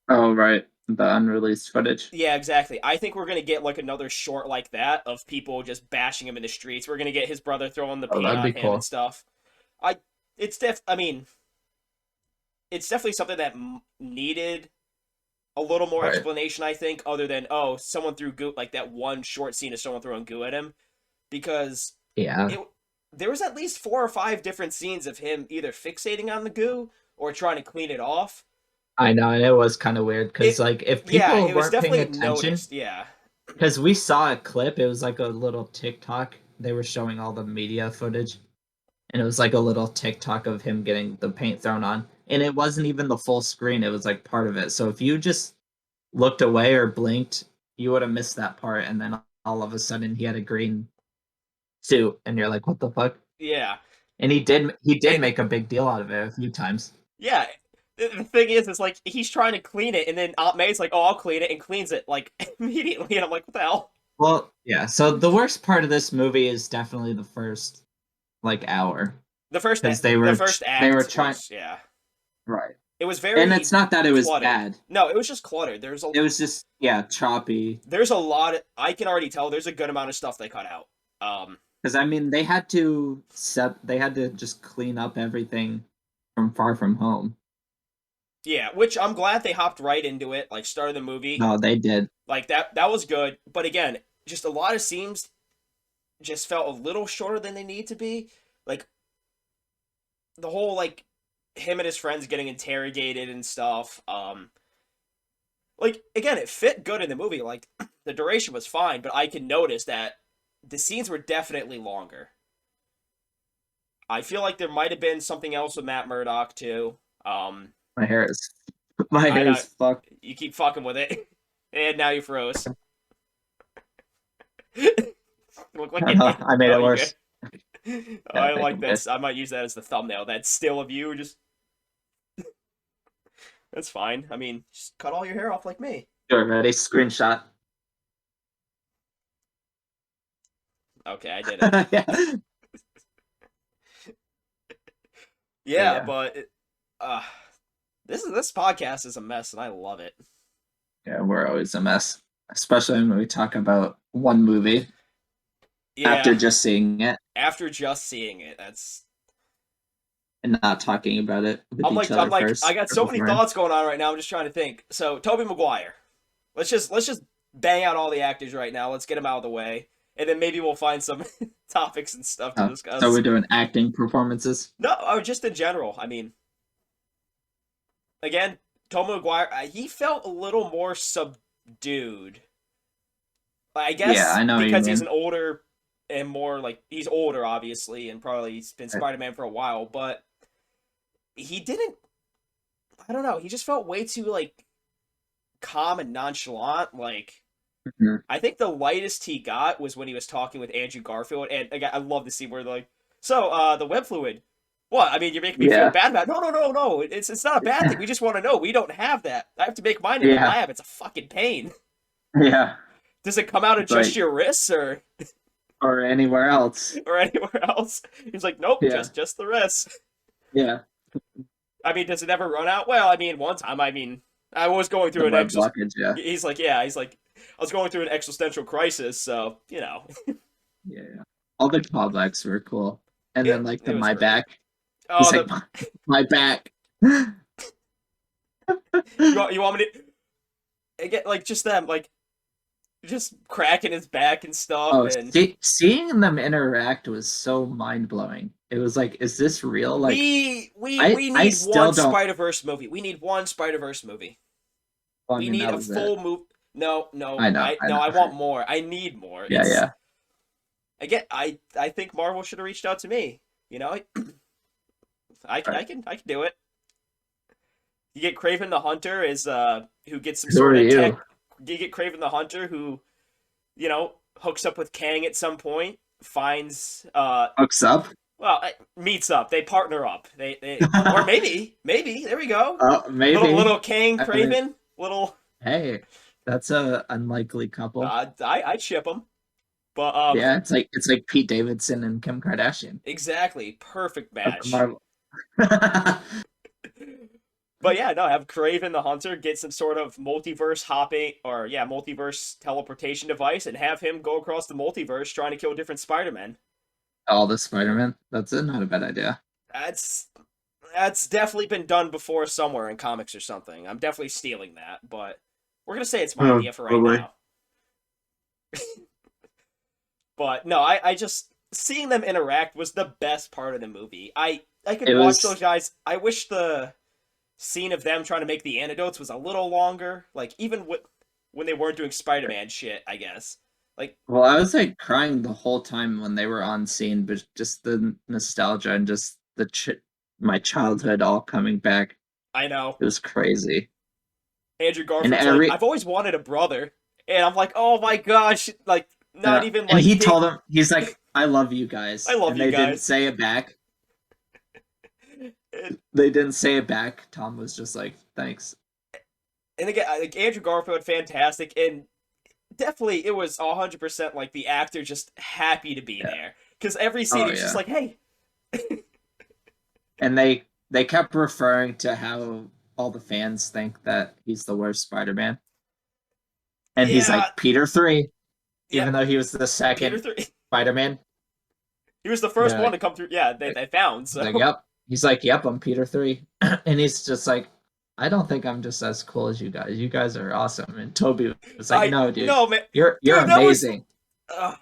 Oh, right. The unreleased footage. Yeah, exactly. I think we're gonna get like another short like that of people just bashing him in the streets. We're gonna get his brother throwing the Oh, paint that'd on be him and cool. stuff. I mean, it's definitely something that needed a little more Right. explanation, I think, other than someone threw goo, like that one short scene of someone throwing goo at him, because Yeah. it there was at least 4 or 5 different scenes of him either fixating on the goo or trying to clean it off. I know, and it was kind of weird because, It like, if Yeah, people it was weren't paying definitely attention, noticed. Yeah, because we saw a clip, it was like a little TikTok. They were showing all the media footage, and it was like a little TikTok of him getting the paint thrown on, and it wasn't even the full screen. It was like part of it. So if you just looked away or blinked, you would have missed that part. And then all of a sudden, he had a green suit, and you're like, "What the fuck?" yeah, And he did and make a big deal out of it a few times. yeah. The thing is like he's trying to clean it, and then Aunt May's like, "Oh, I'll clean it," and cleans it like immediately, and I'm like, "What the hell?" Well, yeah. So the worst part of this movie is definitely the first like hour because they The were first they were act trying was, yeah. right, It was and it's very not that it was cluttered. bad. No, it was just cluttered. It was just choppy. There's a lot. I can already tell there's a good amount of stuff they cut out. Because I mean, they had to just clean up everything from Far From Home. Yeah, which I'm glad they hopped right into it, like started the movie. No, they did. Like that was good. But again, just a lot of scenes just felt a little shorter than they need to be. Like the whole like him and his friends getting interrogated and stuff. Like again, it fit good in the movie. Like the duration was fine, but I could notice that the scenes were definitely longer. I feel like there might have been something else with Matt Murdock too. Um, My hair is my I hair know is fucked. you keep fucking with it, and now you froze. Look like an idiot. I made Oh, it you good? worse. Oh, Yeah, I I think like I'm that. good. I might use that as the thumbnail. That still of you. Just that's fine. I mean, just cut all your hair off like me. Sure, ready? Screenshot. Okay, I did it. Yeah. But Yeah, yeah. but uh, this podcast is a mess, and I love it. Yeah, we're always a mess. Especially when we talk about one movie after Yeah, just seeing it after just seeing it, that's and not talking about it with each I'm other like I first got or so many beforehand. thoughts going on right now. I'm just trying to think. So Toby Maguire. Let's just bang out all the actors right now. Let's get them out of the way, and then maybe we'll find some topics and stuff to So we're discuss. doing acting performances. No, or just in general. I mean, again, Toby Maguire. He felt a little more subdued. I Yeah, guess I know what you because he's an mean. older and more like he's older, obviously, and probably he's been Spider Man for a while, but he didn't. I don't know. He just felt way too like calm and nonchalant. Like Mhm. I think the lightest he got was when he was talking with Andrew Garfield, and again, I love the scene where they're like, "So, the web fluid. What? I mean, you're making me feel Yeah, bad about it. No, no, no, no. It's not a bad thing. We just want to know. We don't have that. I have to make mine in the yeah, lab. It's a fucking pain. yeah. Does it come out of It's just like your wrists or or anywhere else. or anywhere else?" He's like, "Nope, Yeah, just the wrists." yeah. I mean, does it ever run out? Well, I mean, one time, I mean, I was going The through an web exo. blockage. Yeah, He's like, yeah, he's like, I was going through an existential crisis, so yeah, yeah. All the callbacks were cool, and then like the it was my great. back. Oh, He's like my back. you want me to get like just them like just cracking his back and stuff, Oh, and seeing them interact was so mind blowing. It was like, is this real? Like, we I need still one don't. Spider Verse movie. We need one Spider Verse movie. Well, I We mean, need that a was it. full movie. No, no, I know, I no. know. I want more. I need more. Yeah, It's yeah. again. I think Marvel should have reached out to me. You know, Right. I can do it. You get Craven the Hunter is who gets some Who are sort of you? tech. You get Craven the Hunter who hooks up with Kang at some point, finds Hooks up? meets up. They partner up. They or maybe there we go. Maybe. Little Kang I mean, Craven little. hey, that's a unlikely couple. I'd ship them, but Yeah, it's like Pete Davidson and Kim Kardashian exactly perfect of the match. Marvel. But yeah, no, have Craven the Hunter get some sort of multiverse hopping or yeah, multiverse teleportation device and have him go across the multiverse trying to kill different Spider-Men. All the Spider-Man. That's not a bad idea. That's that's definitely been done before somewhere in comics or something. I'm definitely stealing that, but we're gonna say it's my Oh, idea for right probably. now. But no, I just seeing them interact was the best part of the movie. I could It watch those was guys. I wish the scene of them trying to make the antidotes was a little longer. Like even when they weren't doing Spider-Man shit, I guess. Like well, I was like crying the whole time when they were on scene, but just the nostalgia and just my childhood all coming back. I know It was crazy. Andrew And Garfield's like, every I've always wanted a brother, and I'm like, oh my gosh, like not even and like he pink. told them, he's like, I love you I guys. love And you they didn't guys. say it back. And, They didn't say it back. Tom was just like, thanks. and again, like Andrew Garfield, fantastic, and definitely it was 100% like the actor just happy to be Yeah. there because every scene Oh he's just yeah. like, hey, And they kept referring to how all the fans think that he's the worst Spider-Man. And he's yeah, like, Peter 3, even yep, though he was the Peter second. three. Spider-Man. He was the first They're one to like, come through. Yeah, they found. he's like, So yep. He's like, yep, I'm Peter 3. And he's just like, I don't think I'm just as cool as you guys. You guys are awesome. And Toby was like, I no, dude, no man, you're dude, that was. amazing.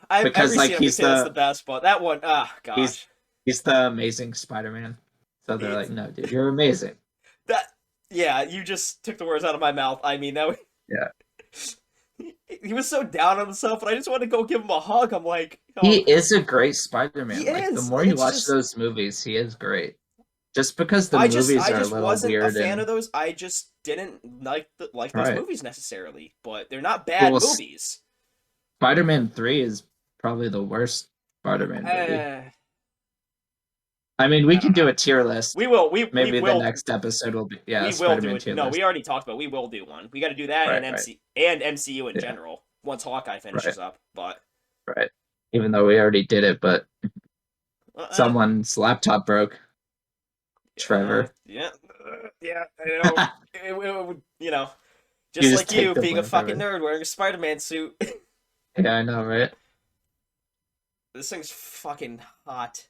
I've Because every like scene of me say that's the best, but that one, he's gosh, he's the amazing Spider-Man. So they're like, it's no, dude, you're amazing. that. Yeah, you just took the words out of my mouth. I mean, that was, Yeah. he was so down on himself, and I just wanted to go give him a hug. I'm like, He oh, is a great he Spider-Man. Like the is, more and you it's watch just those movies, he is great. Just because the movies I are a just little wasn't a weird fan of and those. I just didn't like those right. movies necessarily, but they're not Well, bad movies. Spider-Man 3 is probably the worst Spider-Man movie. Uh, I mean, we I can don't do know. a tier list. We Maybe the will next episode will be we will do Spider-Man it. tier No, we list. already talked about. We will do one. We got to do that Right, and right. MCU in Yeah, general once Hawkeye right, finishes up. But right. Even though we already did it, but uh, someone's laptop broke. Trevor. yeah, yeah. I know. You know, You just just like take you the being a blame for fucking everything. nerd wearing a Spider-Man suit. Yeah, I know, right? This thing's fucking hot.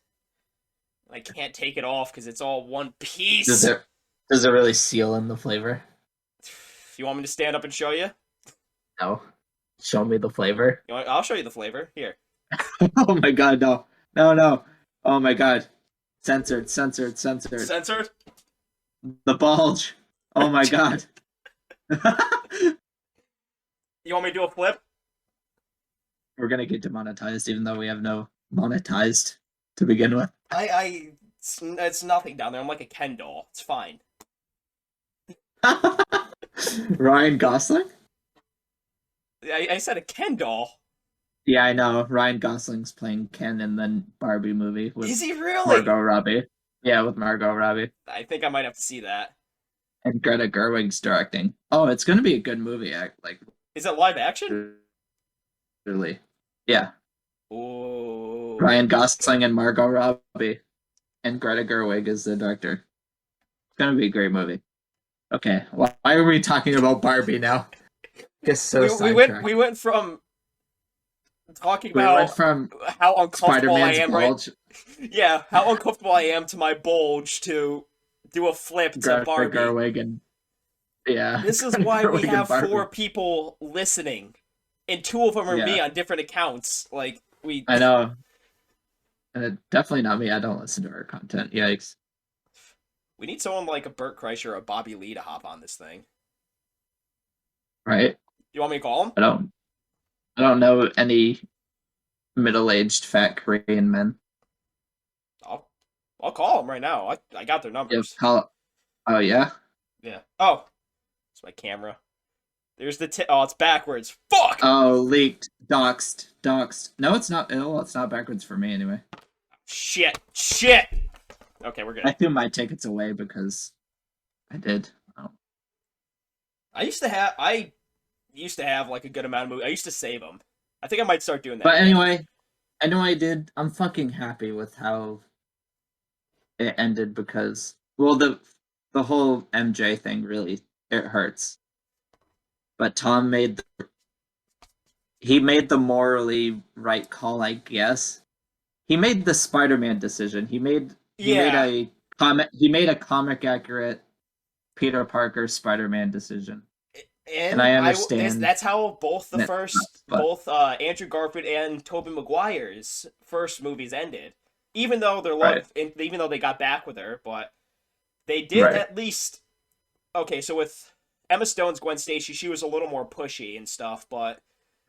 I can't take it off because it's all one Does piece. it does it really seal in the flavor? You want me to stand up and show you? No. Show me the flavor. I'll show you the flavor. Here. Oh my god, no. No, no. Oh my god. Censored, censored, censored. Censored? The bulge. Oh my god. You want me to do a flip? We're gonna get demonetized even though we have no monetized to begin with. It's nothing down there. I'm like a Ken doll. It's fine. Ryan Gosling? I said a Ken doll. Yeah, I know. Ryan Gosling's playing Ken in the Barbie movie with Is he really? Margot Robbie. Yeah, with Margot Robbie. I think I might have to see that. And Greta Gerwig's directing. Oh, it's gonna be a good movie, like Is it live action? really. Yeah. Oh. Ryan Gosling and Margot Robbie. And Greta Gerwig is the director. It's gonna be a great movie. Okay, why are we talking about Barbie now? Just so sidetracked. We went from talking We went about from how uncomfortable I Spider-Man's am bulge, yeah, how uncomfortable I am to my bulge to do a flip to Greta Barbie. Gerwig, and yeah, This is Greta why we Gerwig and have Barbie. 4 people listening, and 2 of them are me Yeah, on different accounts. Like we, I know. Definitely not me. I don't listen to her content. Yikes. we need someone like a Burt Kreischer or a Bobby Lee to hop on this thing. Right? You want me to call him? I don't. I don't know any middle-aged fat Korean men. I'll I'll call him right now. I got their Yep. numbers. Oh yeah. Yeah. Oh, it's my camera. There's the oh, it's backwards. Fuck. Oh, leaked, doxed, doxed. No, it's not. Oh, it's not backwards for me anyway. Shit. Okay, we're good. I threw my tickets away because I did. Oh. I used to have like a good amount of movies. I used to save them. I think I might start doing that. But again. anyway, I know I did. I'm fucking happy with how it ended because, well, the whole MJ thing really it hurts. But Tom he made the morally right call, I guess. He made the Spider-Man decision. Yeah, He made a comic accurate Peter Parker Spider-Man decision. And and I understand that's how both the that, first but both Andrew Garfield and Tobey Maguire's first movies ended. Even though their right, love, even though they got back with her, but they did right, at least. Okay, so with Emma Stone's Gwen Stacy, she was a little more pushy and stuff, but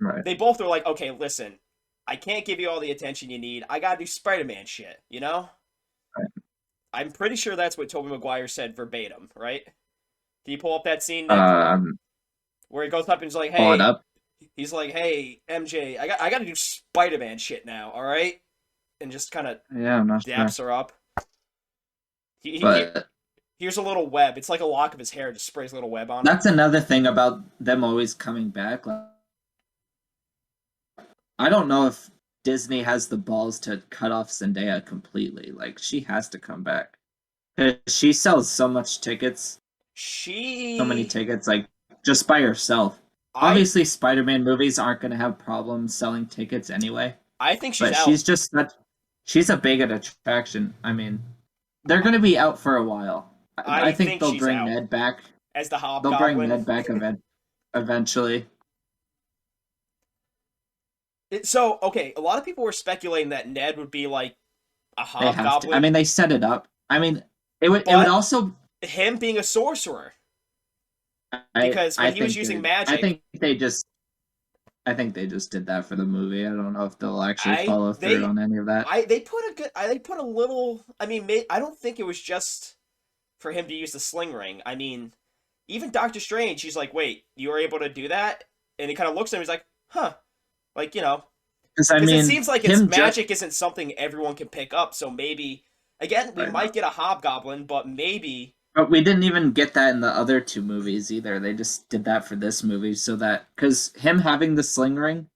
right, they both were like, okay, listen, I can't give you all the attention you need. I gotta do Spider-Man shit, you know? right. I'm pretty sure that's what Tobey Maguire said verbatim, right? Can you pull up that scene, Nick? Um, Where he goes up and he's like, pull it hey, up. he's like, hey, MJ, I gotta do Spider-Man shit now, all right? And just kind of Yeah, I'm not sure. daps her up. He But here's a little web. It's like a lock of his hair. Just sprays a little web on her. that's another thing about them always coming back. Like, I don't know if Disney has the balls to cut off Zendaya completely. Like, she has to come back. 'Cause she sells so much tickets, so many She, tickets, like, just by herself. I Obviously, Spider-Man movies aren't going to have problems selling tickets anyway. I think she's but out she's a big attraction. I mean, they're going to be out for a while. I I think think they'll she's bring out Ned back. as the They'll bring Hobgoblin. Ned back eventually. So, okay, a lot of people were speculating that Ned would be like a They have to. I Hobgoblin, mean, they set it up. I mean, it would but also. him being a sorcerer I because when I he was think using they I magic, think they just I think they just did that for the movie. I don't know if they'll actually I follow through they on any of that. I they put a good they put a little. I mean, I don't think it was just for him to use the sling ring. I mean, even Doctor Strange, he's like, "Wait, you were able to do that?" And he kind of looks at him. He's like, "Huh." Like, Because I because it mean, seems like it's him just magic isn't something everyone can pick up. So maybe again, we right now. might get a Hobgoblin, but maybe But we didn't even get that in the other two movies either. They just did that for this movie so that because him having the sling ring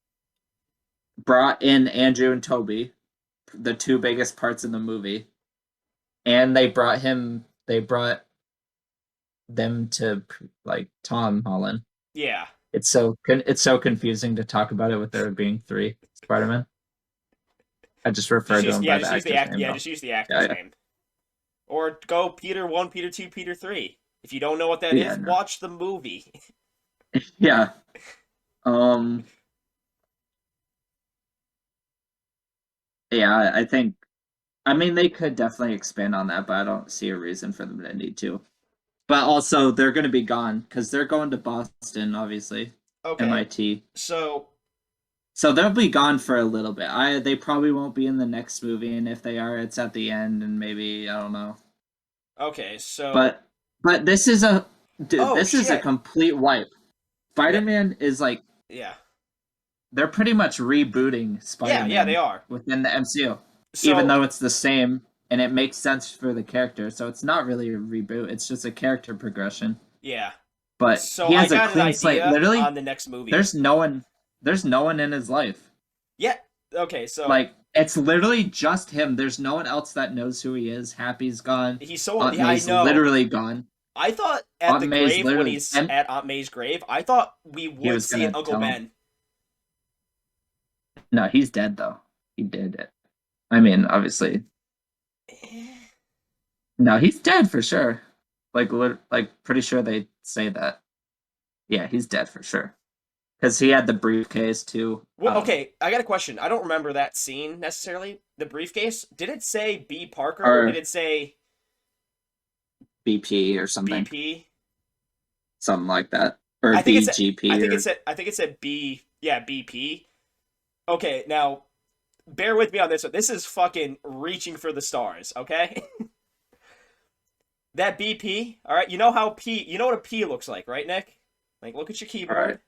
brought in Andrew and Toby, the two biggest parts in the movie, and they brought them to like Tom Holland. yeah. It's so confusing to talk about it with there being three Spider-Man. I just refer to him by the Just use the actor's act. name Yeah, though. just use the actor's Yeah, name, or go Peter 1, Peter 2, Peter 3. If you don't know what that yeah, is, no. watch the movie. Yeah. Um yeah, I think I mean they could definitely expand on that, but I don't see a reason for them to need to. But also they're gonna be gone because they're going to Boston, obviously. Okay, MIT. so So they'll be gone for a little bit. They probably won't be in the next movie, and if they are, it's at the end, and maybe I don't know. okay, so But but this is a dude. oh This is a shit, complete wipe. yeah, Spider-Man is like yeah, they're pretty much rebooting yeah, they Spider-Man are. within the MCU, even So though it's the same and it makes sense for the character. So it's not really a reboot. It's just a character progression. yeah, But so he I has a got an clean slate. idea Literally, on the next movie. there's no one. There's no one in his life. Yeah, okay, so Like it's literally just him. There's no one else that knows who he is. Happy's gone. he's so Aunt yeah, I May's know. literally gone. I thought at Aunt the May's grave when literally he's and at Aunt May's grave, I thought we he would was see an gonna Uncle tell him. Ben. No, he's dead though. He did it. I mean, obviously, no, he's dead for sure. Like pretty sure they say that. Yeah, he's dead for sure. Because he had the briefcase too. Well, okay, I got a question. I don't remember that scene necessarily. The briefcase. Did it say B Parker or did Or it say BP or something, BP? something like that, or I BGP think it or said I think it said B. Yeah, BP. Okay, now bear with me on this one. This is fucking reaching for the stars. Okay, that BP. All right, you know how P. You know what a P looks like, right, Nick? Like, look at your all right. keyboard.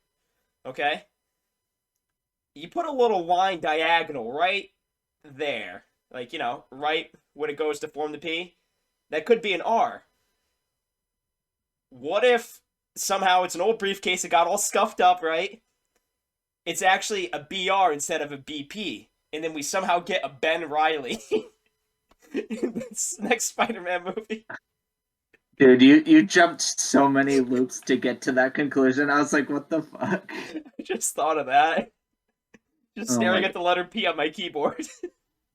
Okay, you put a little line diagonal right there, like right when it goes to form the P. That could be an R. What if somehow it's an old briefcase that got all scuffed up, right? It's actually a BR instead of a BP. And then we somehow get a Ben Riley in this next Spider-Man movie. Dude, you jumped so many loops to get to that conclusion. I was like, what the fuck? I just thought of that. Just Oh staring my at the letter P on my keyboard.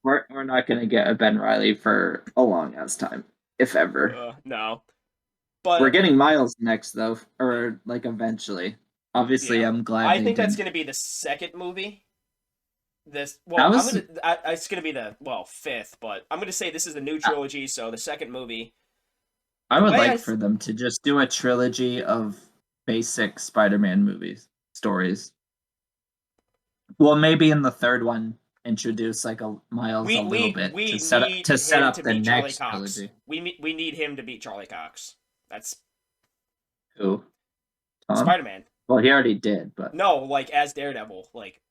we're not gonna get a Ben Riley for a long ass time, if ever. No. We're But, getting Miles next though, or like eventually. Obviously, yeah. I'm glad I they think that's did. going to be the second movie. That I'm was gonna. It's gonna be the fifth, but I'm gonna say this is the new trilogy. So the second movie, I the would way like for them to just do a trilogy of basic Spider-Man movies stories. Well, maybe in the third one, introduce like a Miles a little bit we to set up need to set him to up the beat Charlie next Cox. trilogy. We need him to beat Charlie Cox. That's Who? Tom? Spider Man. Well, he already did, but No, like as Daredevil, like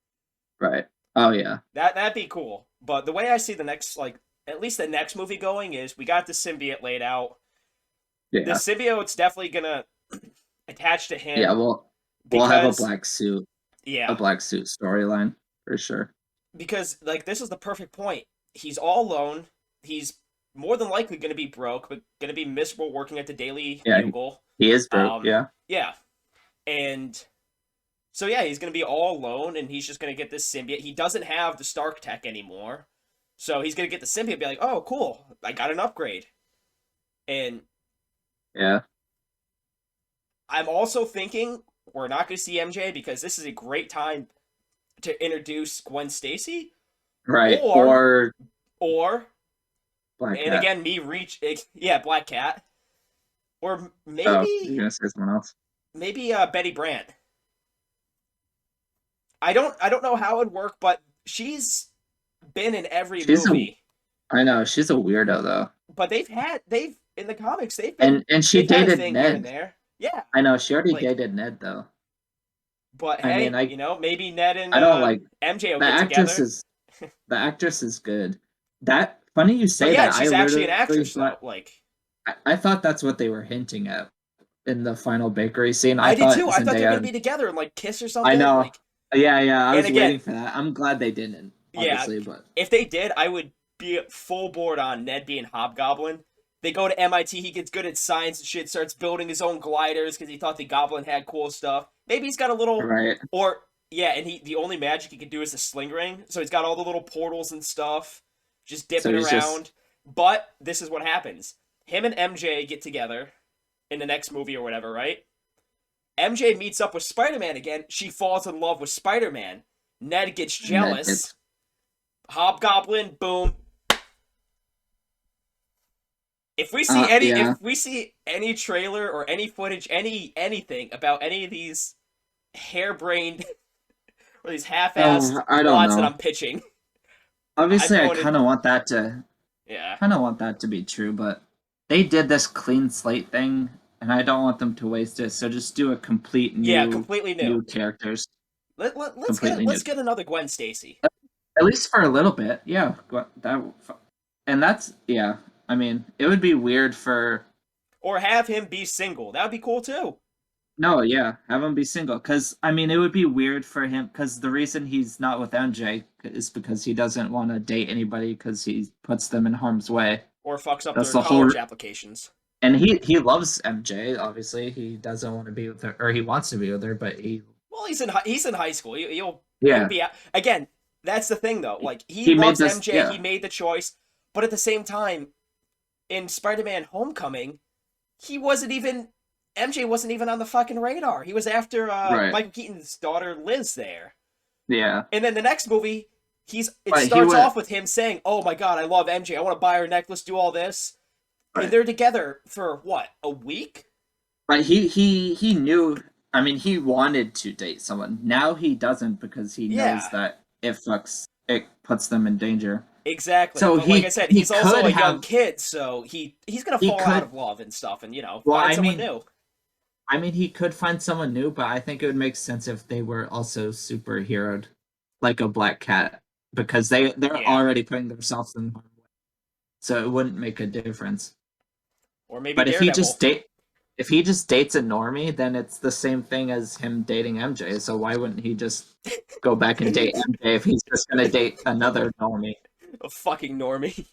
right. Oh yeah, that'd be cool. But the way I see the next at least the next movie going is we got the symbiote laid out. The yeah, symbiote's definitely gonna attach to yeah. him We'll have because a yeah, black suit storyline for sure. because like this is the perfect point. He's all alone. He's more than likely going to be broke, but going to be miserable working at the Daily Yeah, Bugle. he is broke. Yeah, Yeah, and So yeah, he's gonna be all alone, and he's just gonna get this symbiote. He doesn't have the Stark tech anymore, so he's gonna get the symbiote. And be like, oh, cool, I got an upgrade. And Yeah. I'm also thinking we're not gonna see MJ because this is a great time to introduce Gwen Stacy, Right. or Or or Black and Cat. again me reach yeah Black Cat, or Oh, you're maybe gonna say someone else. Betty Brant. I don't know how it'd work, but she's been in every She's a movie. I know, she's a weirdo though. But they've in the comics And she they've had a dated thing here and Ned. there. Yeah. I know, she already Like, dated Ned though. but I mean, hey, maybe Ned and I don't like MJ will the get actress together. is the actress is good. That funny you But say yeah, that. I she's actually an literally actress thought though. Like, I thought that's what they were hinting at in the final bakery scene. I I did thought too. I thought they were gonna Zendaya. be together and like kiss or I something. know. Like, Yeah, yeah. I and was again, waiting for that. I'm glad they didn't, yeah, obviously, but if they did, I would be full board on Ned being Hobgoblin. They go to MIT. He gets good at science and shit. Starts building his own gliders because he thought the Goblin had cool stuff. Maybe he's got a little, right. or yeah, and the only magic he can do is the sling ring. So he's got all the little portals and stuff, just So dipping he's just around. But this is what happens: him and MJ get together in the next movie or whatever, right? MJ meets up with Spider Man again. She falls in love with Spider Man. Ned gets and that jealous. gets Hobgoblin, boom. If yeah. we see any trailer or any footage, anything about any of these harebrained or these half-assed I don't plots that know. I'm pitching, I'm Obviously, I going to kind of want that to yeah. be true, but they did this clean slate thing, and I don't want them to waste it. So just do a complete Yeah, completely new. new characters, Let's completely new. get another Gwen Stacy, At least for a little bit, yeah. And that's yeah. I mean, it would be weird for or have him be single. That would be cool too. no, yeah, have him be single. Because I mean, it would be weird for him. Because the reason he's not with MJ is because he doesn't want to date anybody because he puts them in harm's way. Or fucks up That's their the whole. college applications. And he loves MJ. Obviously, he doesn't want to be with her, or he wants to be with her, but he Well, he's in high school. He'll yeah be out. Again, that's the thing though. Like, he he made loves this MJ. He yeah made the choice, but at the same time, in Spider-Man: Homecoming, he wasn't even MJ wasn't even on the fucking radar. He was after right Michael Keaton's daughter Liz there. yeah. And then the next movie, it But he starts would off with him saying, "Oh my god, I love MJ. I want to buy her necklace, do all this." And right. they're together for what? A week? But he knew. I mean, he wanted to date someone. Now he doesn't because he knows Yeah, that it puts them in danger. exactly. So But like I said, he he's also could a young have kid, so he's going to he fall out could of love and stuff and well find someone new. I mean he could find someone new, but I think it would make sense if they were also superheroed, like a Black Cat, because they're Yeah. already putting themselves in harm's way. So it wouldn't make a difference. Or maybe But Daredevil. if he just dates a normie, then it's the same thing as him dating MJ. So why wouldn't he just go back and date MJ if he's just gonna date another normie? A fucking normie.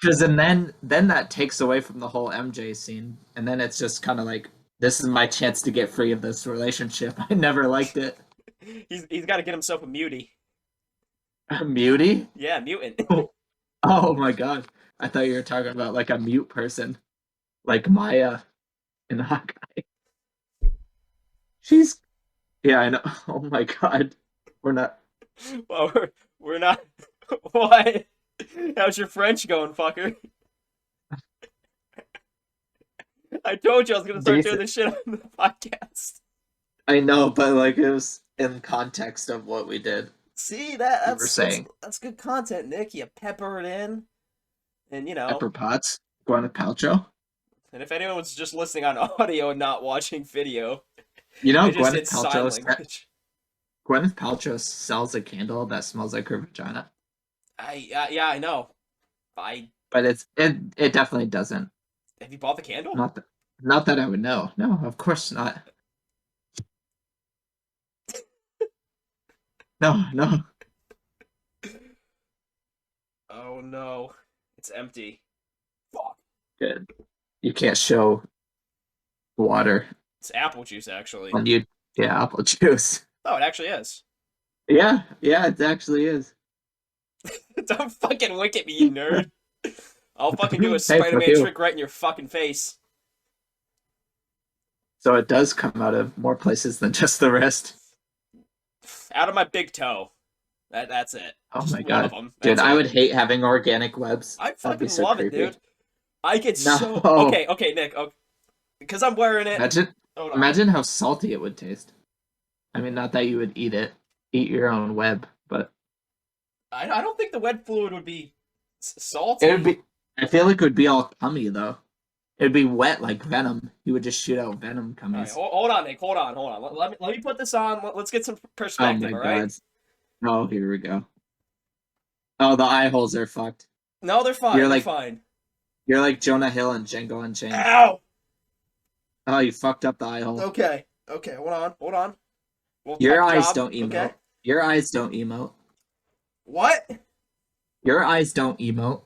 Because and then that takes away from the whole MJ scene, and then it's just kind of like this is my chance to get free of this relationship. I never liked it. He's got to get himself a mutie. A mutie? Yeah, mutant. Oh, oh my god! I thought you were talking about like a mute person, like Maya in Hawkeye. She's yeah, I know. Oh my god, we're not. Well, we're not. What? How's your French going, fucker? I told you I was gonna start doing Decent. this shit on the podcast. I know, but like it was in context of what we did. See You were saying that's good content, Nick. You pepper it in, and Pepper Potts, Gwyneth Paltrow. and if anyone was just listening on audio and not watching video, You I know, just did sign language. Gwyneth Paltrow sells a candle that smells like her vagina, Yeah, I know. I but it definitely doesn't. Have you bought the candle? Not that not that I would know. No, of course not. No, no. Oh no, it's empty. Fuck. Good. You can't show water It's apple juice, actually. on you. Yeah, apple juice. Oh, it actually is. Yeah, yeah, it actually is. Don't fucking wink at me, you nerd. I'll fucking do a Hey, fuck Spider-Man you. trick right in your fucking face. So it does come out of more places than just the wrist. Out of my big toe. That's it. Oh Just my one of god. them. Dude, That's I it. would hate having organic webs. I That'd be fucking so love it, dude. creepy. I get so No. okay, okay, Nick. Okay, because I'm wearing it. Imagine Hold on. imagine how salty it would taste. I mean, not that you would eat it, eat your own web, but I don't think the wet fluid would be it would salty. be. I feel like it would be all cummy though. It'd be wet like venom. You would just shoot out venom All right, cummies. hold on, Nick. Hold on. Let me put this on. Let's get some Oh perspective. my All right. god. Oh, here we go. Oh, the eye holes are fucked. No, they're fine. You're They're like fine. you're like Jonah Hill and Django Unchained. Ow. Oh, you fucked up the eye hole. Okay. Okay. Hold on. Hold on. Well, Your tech eyes job. don't Okay. emote. Your eyes don't emote. What? Your eyes don't emote.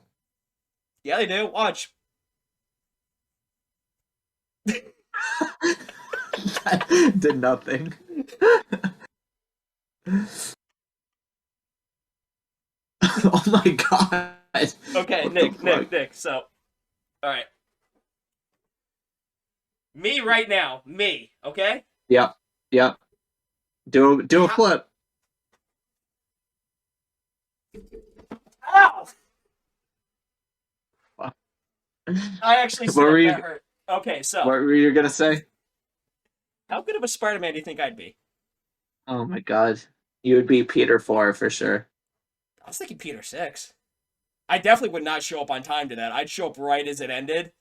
Yeah, they do. Watch. That did nothing. Oh my god. Okay, What the fuck? Nick. So, all right. Me right now. Me. Okay. Yep. Yep. Do a How? flip. Ow! What I actually were slipped. you That hurt. Okay, so what were you gonna say? how good of a Spider-Man do you think I'd be? Oh my god. You would be Peter 4 for sure. I was thinking Peter 6. I definitely would not show up on time to that. I'd show up right as it ended.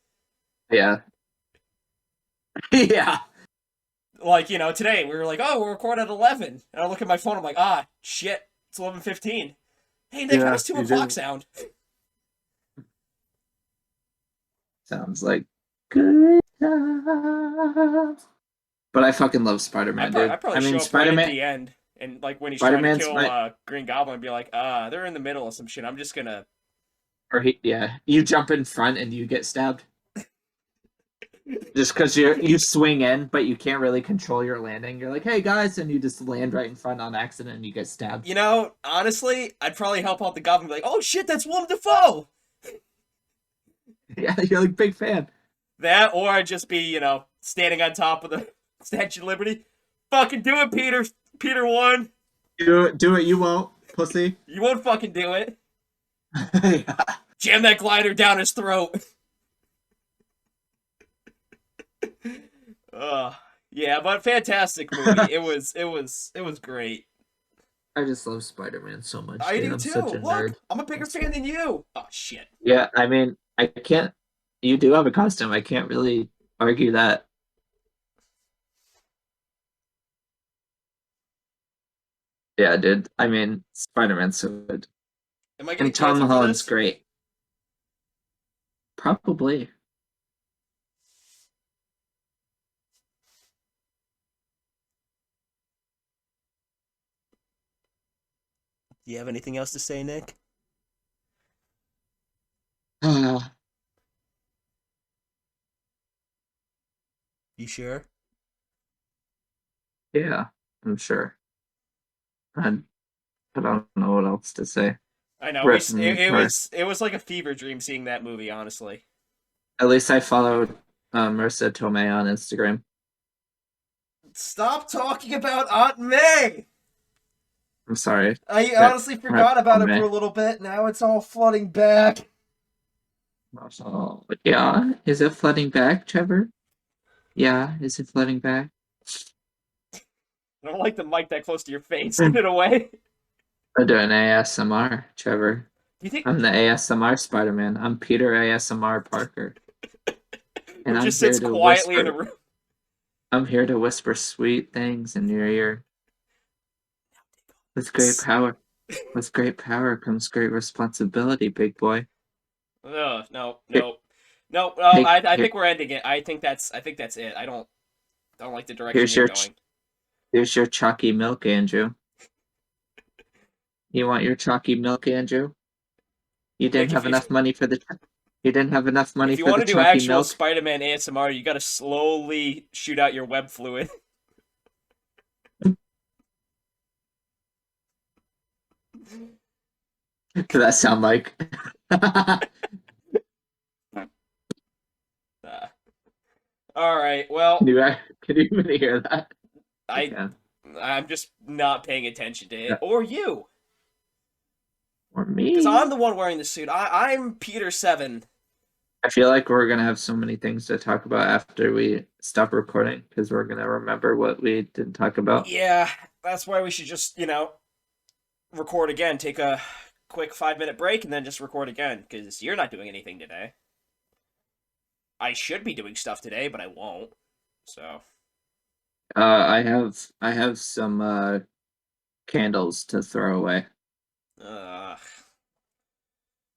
Yeah. Yeah. Like, today we were like, oh, we'll record at 11. And I look at my phone, I'm like, ah, shit, it's 11:15. Hey, Nick, how Yeah. does 2 You o'clock just sound? sounds like good times. But I fucking love Spider-Man, I'd dude. probably I mean, show up right at the end. And, like, when he's trying to Spider-Man's kill my Green Goblin, and be like, they're in the middle of some shit. I'm just gonna. yeah. You jump in front and you get stabbed just because you swing in, but you can't really control your landing. You're like, hey guys, and you just land right in front on accident and you get stabbed. Honestly, I'd probably help out the Goblin and be like, oh shit, that's Willem Dafoe! Yeah, you're like big fan. That, or I'd just be, standing on top of the Statue of Liberty. Fucking do it, Peter. Peter 1. Do it, you won't, pussy. You won't fucking do it. Yeah. Jam that glider down his throat. uh, yeah, but fantastic movie. It was great. I just love Spider-Man so much, I dude. do I'm too. such a Look, nerd. I'm a bigger fan than you. Oh shit. Yeah, I mean, I can't. You do have a costume. I can't really argue that. Yeah, dude. I mean, Spider-Man's so good, Am I getting and Tom canceled for Holland's this? great. Probably. Do you have anything else to say, Nick? You sure? Yeah, I'm sure. I, I don't know what else to say. I know. Rip It Merc. was like a fever dream seeing that movie. Honestly. At least I followed Marissa Tomei on Instagram. Stop talking about Aunt May. I'm sorry. I Rip, honestly Rip forgot about it for Tomei. a little bit. Now it's all flooding back. Oh, yeah. Is it flooding back, Trevor? Yeah, is it flooding back? I don't like the mic that close to your face. Get it away. I'm doing ASMR, Trevor. Do you think I'm the ASMR Spider-Man. I'm Peter ASMR Parker. who And I'm just here sits to quietly in a whisper. room? I'm here to whisper sweet things in your ear. With great power. With great power comes great responsibility, big boy. No, Here, no, no. take I here. think we're ending it. I think that's it. I don't like the direction Here's you're your going. here's your chalky milk, Andrew. You want your chalky milk, Andrew? You didn't Nick, have enough money for the. You didn't have enough money if you for want the to do chalky actual milk. Spider-Man ASMR, you got to slowly shoot out your web fluid. Did that sound like? Uh, all right. Well, Can you even hear that? I Yeah. I'm just not paying attention to it, Yeah. or you, Or because I'm me. the one wearing the suit. I'm Peter Seven. I feel like we're gonna have so many things to talk about after we stop recording because we're gonna remember what we didn't talk about. Yeah, that's why we should just record again. Take a quick 5 minute break and then just record again because you're not doing anything today. I should be doing stuff today, but I won't. So, I have some candles to throw away. uh,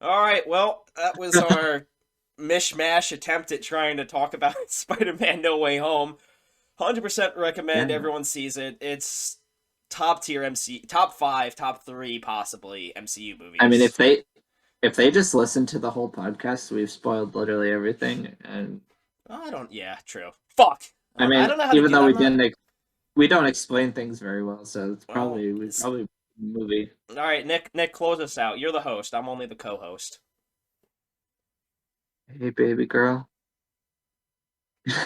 all right. Well, that was our mishmash attempt at trying to talk about Spider-Man: No Way Home. 100% recommend Yeah. everyone sees it. It's top tier top five, top three, possibly MCU I mean, movies. if they just listen to the whole podcast, we've spoiled literally everything. And I don't. Yeah, true. Fuck. I I mean, don't know how to even do though that. we I'm not. didn't, we don't explain things very well, so it's Well, probably we probably movie. all right, Nick. Nick, close us out. You're the host. I'm only the co-host. Hey, baby girl. I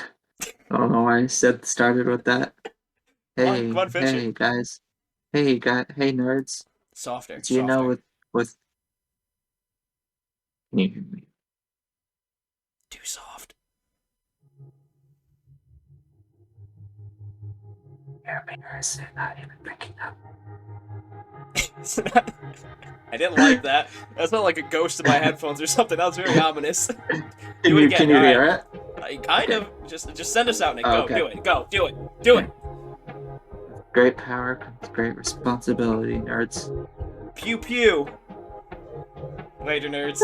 don't know why I started with that. Come on, finish it. Hey guys. Hey nerds. Softer, Do you know softer. with can you hear me? Too soft. Hear me or is it not even picking up? I didn't like that. That sounded like a ghost in my headphones or something. That was very ominous. Can Do it you again. can you All right. hear it? Kind Okay. of. Just send us out, Nick. Oh, Go. okay. Do it. Go. Do it. Do it. Okay. Great power comes great responsibility, nerds. Pew pew. Later, nerds.